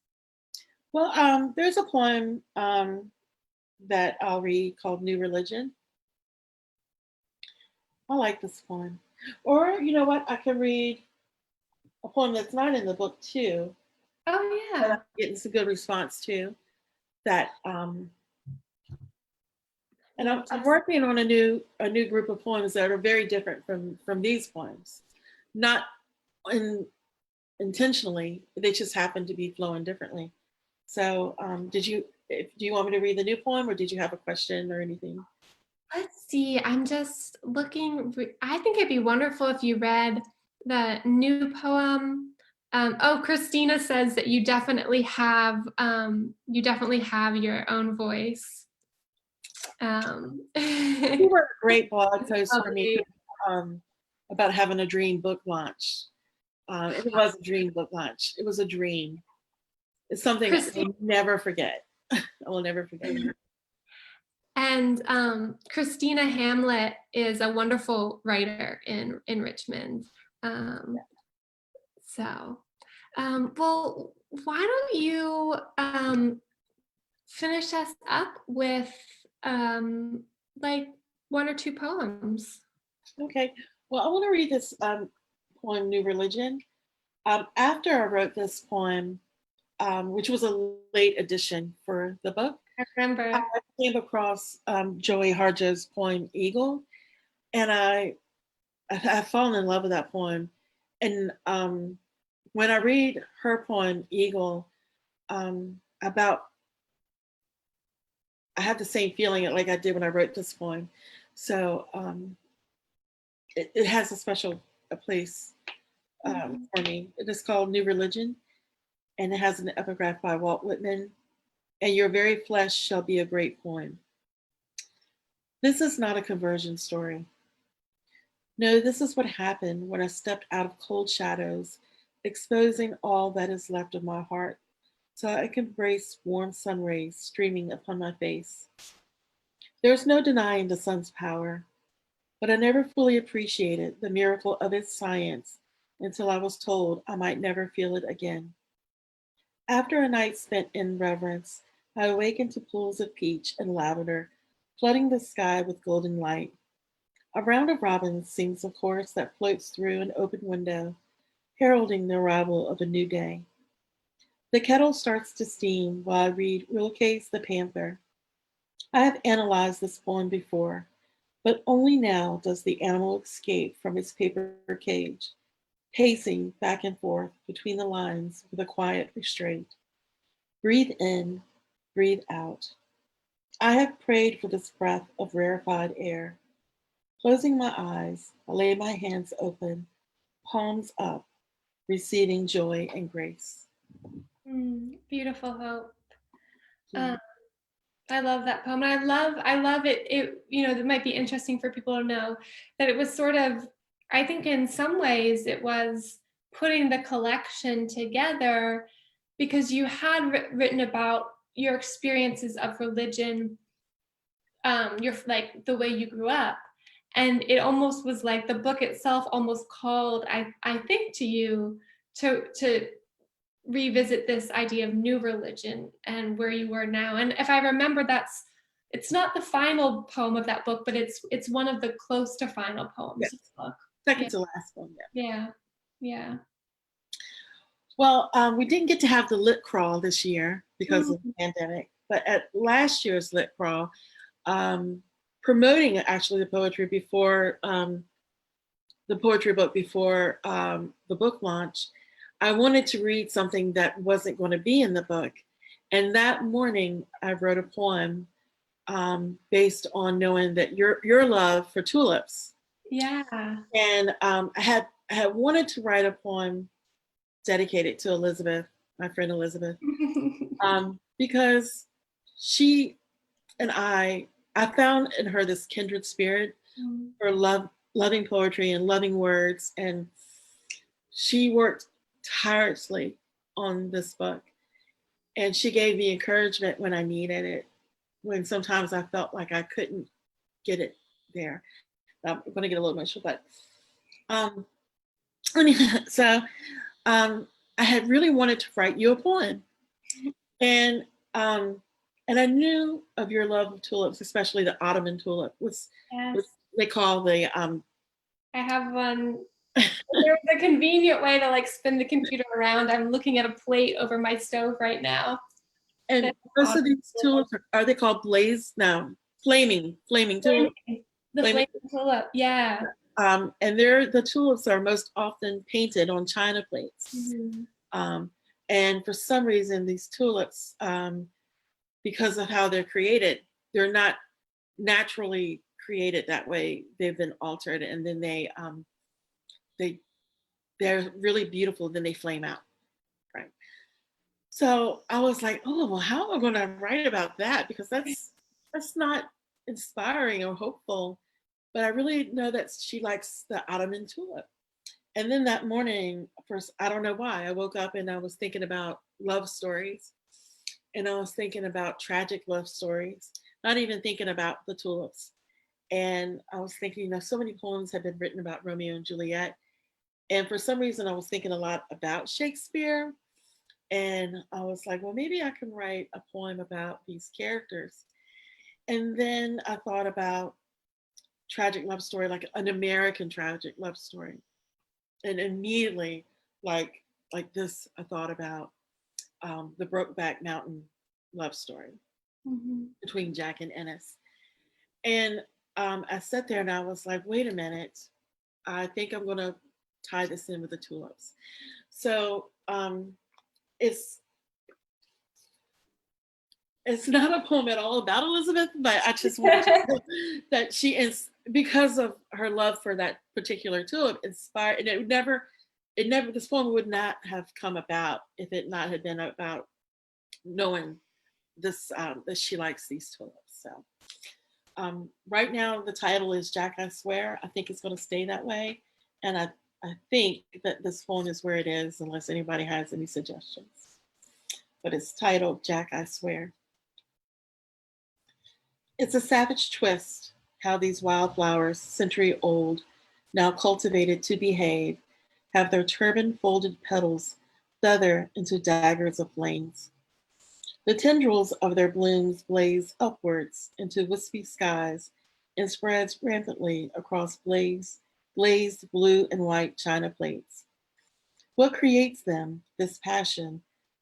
Well, there's a poem that I'll read called New Religion. I like this poem. Or, you know what? I can read a poem that's not in the book too, Oh that I'm yeah. getting some good response to. That and Yeah, I'm just working on a new group of poems that are very different from these poems. Not in, intentionally, they just happen to be flowing differently. So, do you want me to read the new poem, or did you have a question or anything? let's see. I'm just looking. I think it'd be wonderful if you read the new poem. Oh, Christina says that you definitely have your own voice. You wrote a great blog post for me Lovely. um, about having a dream book launch. It was a dream book launch. It was a dream. It's something I Christina will never forget. I will never forget. and Christina Hamlet is a wonderful writer in Richmond. Um, so, well, why don't you finish us up with like 1 or 2 poems? Okay. Well, I want to read this poem, New Religion. After I wrote this poem, which was a late addition for the book, I I remember. came across Joey Harjo's poem Eagle, and I've fallen in love with that poem. And when I read her poem Eagle, about I have the same feeling like I did when I wrote this poem. So it has a special a place Mhm. for me. It is called New Religion, and it has an epigraph by Walt Whitman. And your very flesh shall be a great poem. This is not a conversion story. No, this is what happened when I stepped out of cold shadows, exposing all that is left of my heart, so I can embrace warm sun rays streaming upon my face. There's no denying the sun's power, but I never fully appreciated the miracle of its science until I was told I might never feel it again. After a night spent in reverence, I awakened to pools of peach and lavender, flooding the sky with golden light. A round of robins sings a chorus that floats through an open window, heralding the arrival of a new day. The kettle starts to steam while I read Rilke's The Panther. I have analyzed this poem before, but only now does the animal escape from its paper cage, pacing back and forth between the lines with a quiet restraint. Breathe in, breathe out. I have prayed for this breath of rarefied air. Closing my eyes, I lay my hands open, palms up, receiving joy and grace. Beautiful Hope. Hmm. I love that poem. And I love it. It might be interesting for people to know that it was sort of, I think in some ways it was putting the collection together because you had written about your experiences of religion, your like the way you grew up. And it almost was like the book itself almost called, I think, to you to revisit this idea of new religion and where you were now. And if I remember, it's not the final poem of that book, but it's one of the close to final poems Yes. of the book. Second to last one. Yeah. Yeah. Yeah. Well, we didn't get to have the lit crawl this year because of the Mhm. pandemic, but at last year's lit crawl, promoting actually the poetry before the poetry book before the book launch, I wanted to read something that wasn't going to be in the book. And that morning, I wrote a poem based on knowing that your love for tulips. Yeah. And I had wanted to write a poem dedicated to Elizabeth, my friend Elizabeth, because she and I found in her this kindred spirit Mm. for loving poetry and loving words, and she worked tirelessly on this book, and she gave me encouragement when I needed it, when sometimes I felt like I couldn't get it there. I'm going to get a little emotional, but um, so I had really wanted to write you a poem, and um, and I knew of your love of tulips, especially the Ottoman tulip, which Yes. they call the I have one. There's a convenient way to like spin the computer around. I'm looking at a plate over my stove right now. and That's most of awesome. these tulips are they called blaze? No, flaming tulips. The Flaming, flaming tulip. Yeah. and the tulips are most often painted on china plates. Mhm. Um, and for some reason, these tulips, because of how they're created, they're not naturally created that way. They've been altered, and then they they're really beautiful. Then they flame out, right? So I was like, oh well, how am I going to write about that? Because that's not inspiring or hopeful. But I really know that she likes the Ottoman tulip. And then that morning, first, I don't know why, I woke up and I was thinking about love stories. And I was thinking about tragic love stories, not even thinking about the tulips. And I was thinking, so many poems have been written about Romeo and Juliet. And for some reason, I was thinking a lot about Shakespeare. And I was like, well, maybe I can write a poem about these characters. And then I thought about tragic love story, like an American tragic love story. And immediately, like this, I thought about the Brokeback Mountain love story Mhm. between Jack and Ennis. And I sat there and I was like, wait a minute, I think I'm going to tie this in with the tulips. So it's it's not a poem at all about Elizabeth, but I just wanted to know that she is, because of her love for that particular tulip, inspired. And this poem would not have come about if it not had been about knowing this, that she likes these tulips. So right now the title is Jack, I Swear. I think it's going to stay that way. And I think that this poem is where it is, unless anybody has any suggestions. But it's titled Jack, I Swear. It's a savage twist how these wildflowers, century old, now cultivated to behave, have their turban folded petals feather into daggers of flames. The tendrils of their blooms blaze upwards into wispy skies and spreads rampantly across glazed blue and white china plates. What creates them, this passion,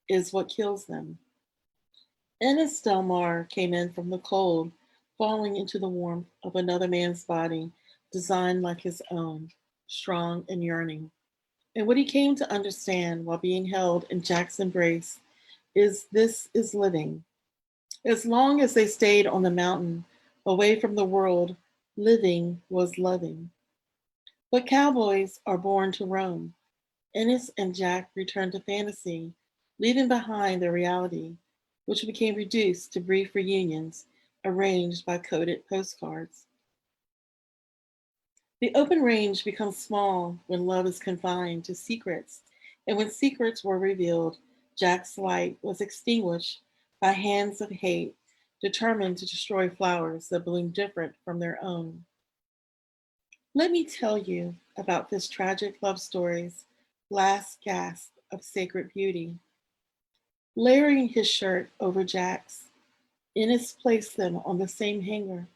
is what kills them. Ennis Delmar came in from the cold, falling into the warmth of another man's body, designed like his own, strong and yearning. And what he came to understand while being held in Jack's embrace is this is living. As long as they stayed on the mountain, away from the world, living was loving. But cowboys are born to roam. Ennis and Jack returned to fantasy, leaving behind their reality, which became reduced to brief reunions arranged by coded postcards. The open range becomes small when love is confined to secrets, and when secrets were revealed, Jack's light was extinguished by hands of hate, determined to destroy flowers that bloom different from their own. Let me tell you about this tragic love story's last gasp of sacred beauty. Layering his shirt over Jack's, Innes placed them on the same hanger.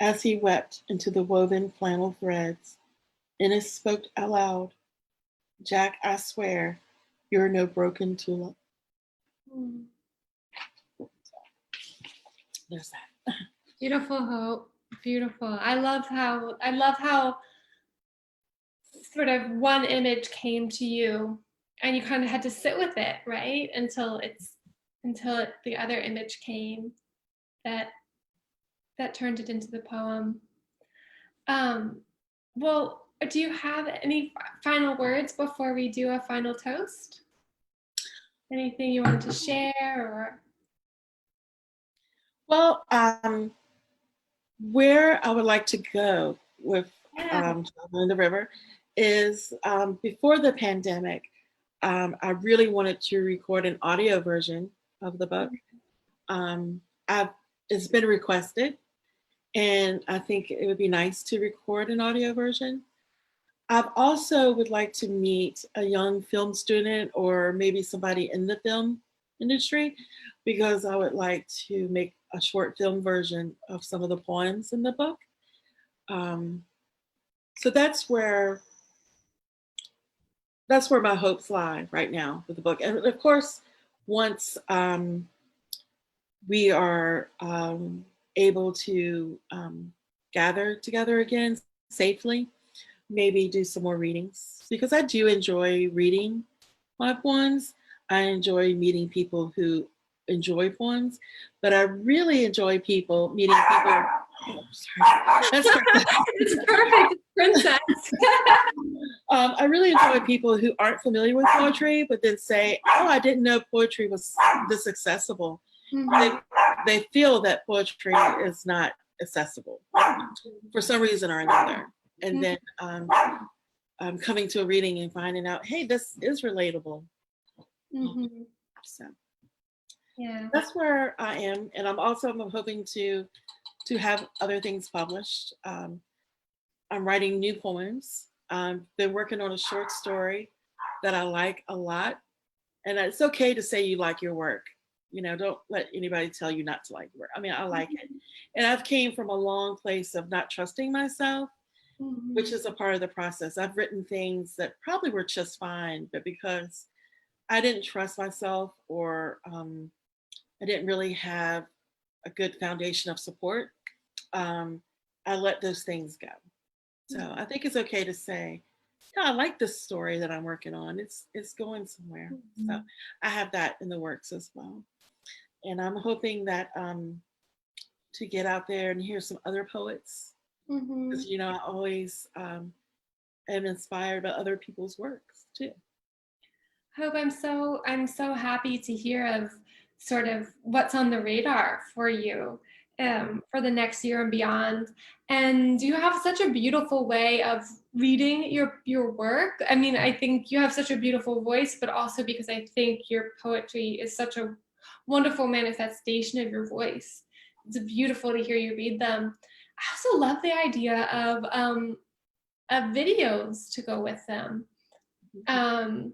As he wept into the woven flannel threads, Innes spoke aloud, Jack, I swear, you're no broken tulip. Mm. There's that. Beautiful, Hope. Beautiful. I love how sort of one image came to you and you kind of had to sit with it, right? The other image came that turned it into the poem. Well, do you have any final words before we do a final toast? Anything you wanted to share or? Well, where I would like to go with Yeah. Traveling the River is before the pandemic, I really wanted to record an audio version of the book. I've, it's been requested, and I think it would be nice to record an audio version. I also would like to meet a young film student or maybe somebody in the film industry because I would like to make a short film version of some of the poems in the book. Um, so that's where my hopes lie right now with the book. And of course, once we are able to gather together again safely, maybe do some more readings because I do enjoy reading my poems. I enjoy meeting people who enjoy poems, but I really enjoy meeting people. Oh, sorry. That's It's perfect, princess. I really enjoy people who aren't familiar with poetry, but then say, "Oh, I didn't know poetry was this accessible." Mhm. They feel that poetry is not accessible for some reason or another, and then coming to a reading and finding out, hey, this is relatable. Mhm. So Yeah. that's where I am, and I'm hoping to have other things published. I'm writing new poems. I've been working on a short story that I like a lot, and it's okay to say you like your work. You know, don't let anybody tell you not to like your work. I mean, I like it, and I've came from a long place of not trusting myself, which Mhm. is a part of the process. I've written things that probably were just fine, but because I didn't trust myself or I didn't really have a good foundation of support, um, I let those things go. So I think it's okay to say, yeah, I like this story that I'm working on. It's going somewhere. So Mhm. I have that in the works as well. And I'm hoping that to get out there and hear some other poets because Mhm. you know I always am inspired by other people's works too. Hope, I'm so happy to hear of sort of what's on the radar for you for the next year and beyond. And you have such a beautiful way of reading your work. I mean, I think you have such a beautiful voice, but also because I think your poetry is such a wonderful manifestation of your voice. It's beautiful to hear you read them. I also love the idea of videos to go with them. Um,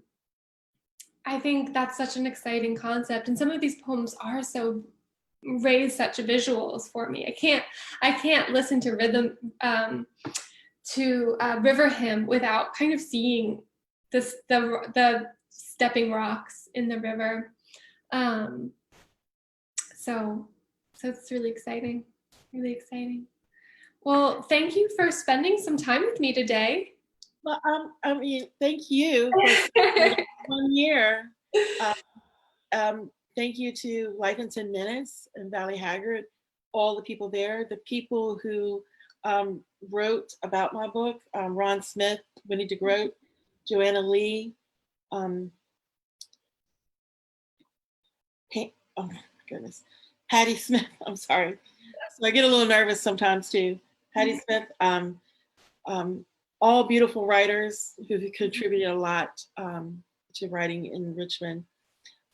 I think that's such an exciting concept, and some of these poems are so raise such visuals for me. I can't listen to River Hymn without kind of seeing the stepping rocks in the river. Um, so so it's really exciting, really exciting. Well, thank you for spending some time with me today. Well, I mean, thank you for celebrating 1 year. Uh, thank you to Life in 10 Minutes and Valley Haggard, all the people there, the people who wrote about my book, Ron Smith, Winnie DeGroat, Joanna Lee, um, oh my goodness, Patty Smith, I'm sorry. So I get a little nervous sometimes too. Patty Smith, um, all beautiful writers who contributed a lot to writing in Richmond.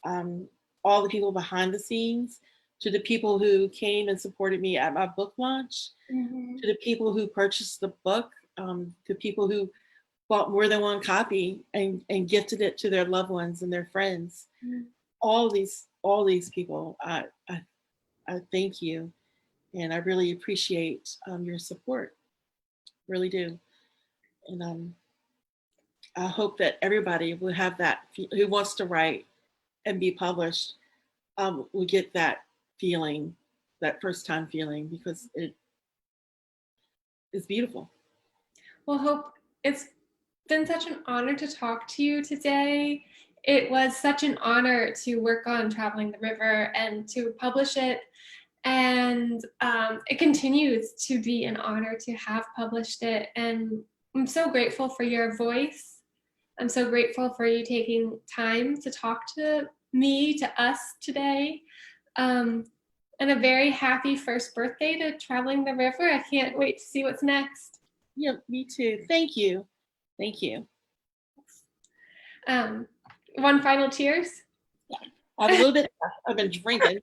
Um, all the people behind the scenes, to the people who came and supported me at my book launch, to the people who purchased the book, to people who bought more than one copy and gifted it to their loved ones and their friends. All these people, I thank you, and I really appreciate your support. Really do. And I hope that everybody will have that, who wants to write and be published, will get that feeling, that first time feeling, because it is beautiful. Well, Hope, it's been such an honor to talk to you today. It was such an honor to work on Traveling the River and to publish it. And it continues to be an honor to have published it. And I'm so grateful for your voice. I'm so grateful for you taking time to talk to me, to us today. And a very happy first birthday to Traveling the River. I can't wait to see what's next. Yeah, me too. Thank you. Thank you. One final cheers. I have a little bit, I've been drinking.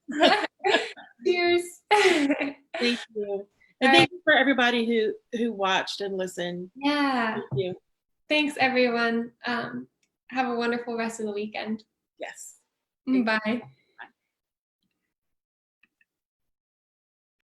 Cheers. Thank you. And thank you for everybody who watched and listened. Yeah. Thank you. Thanks, everyone. Have a wonderful rest of the weekend. Yes. Bye.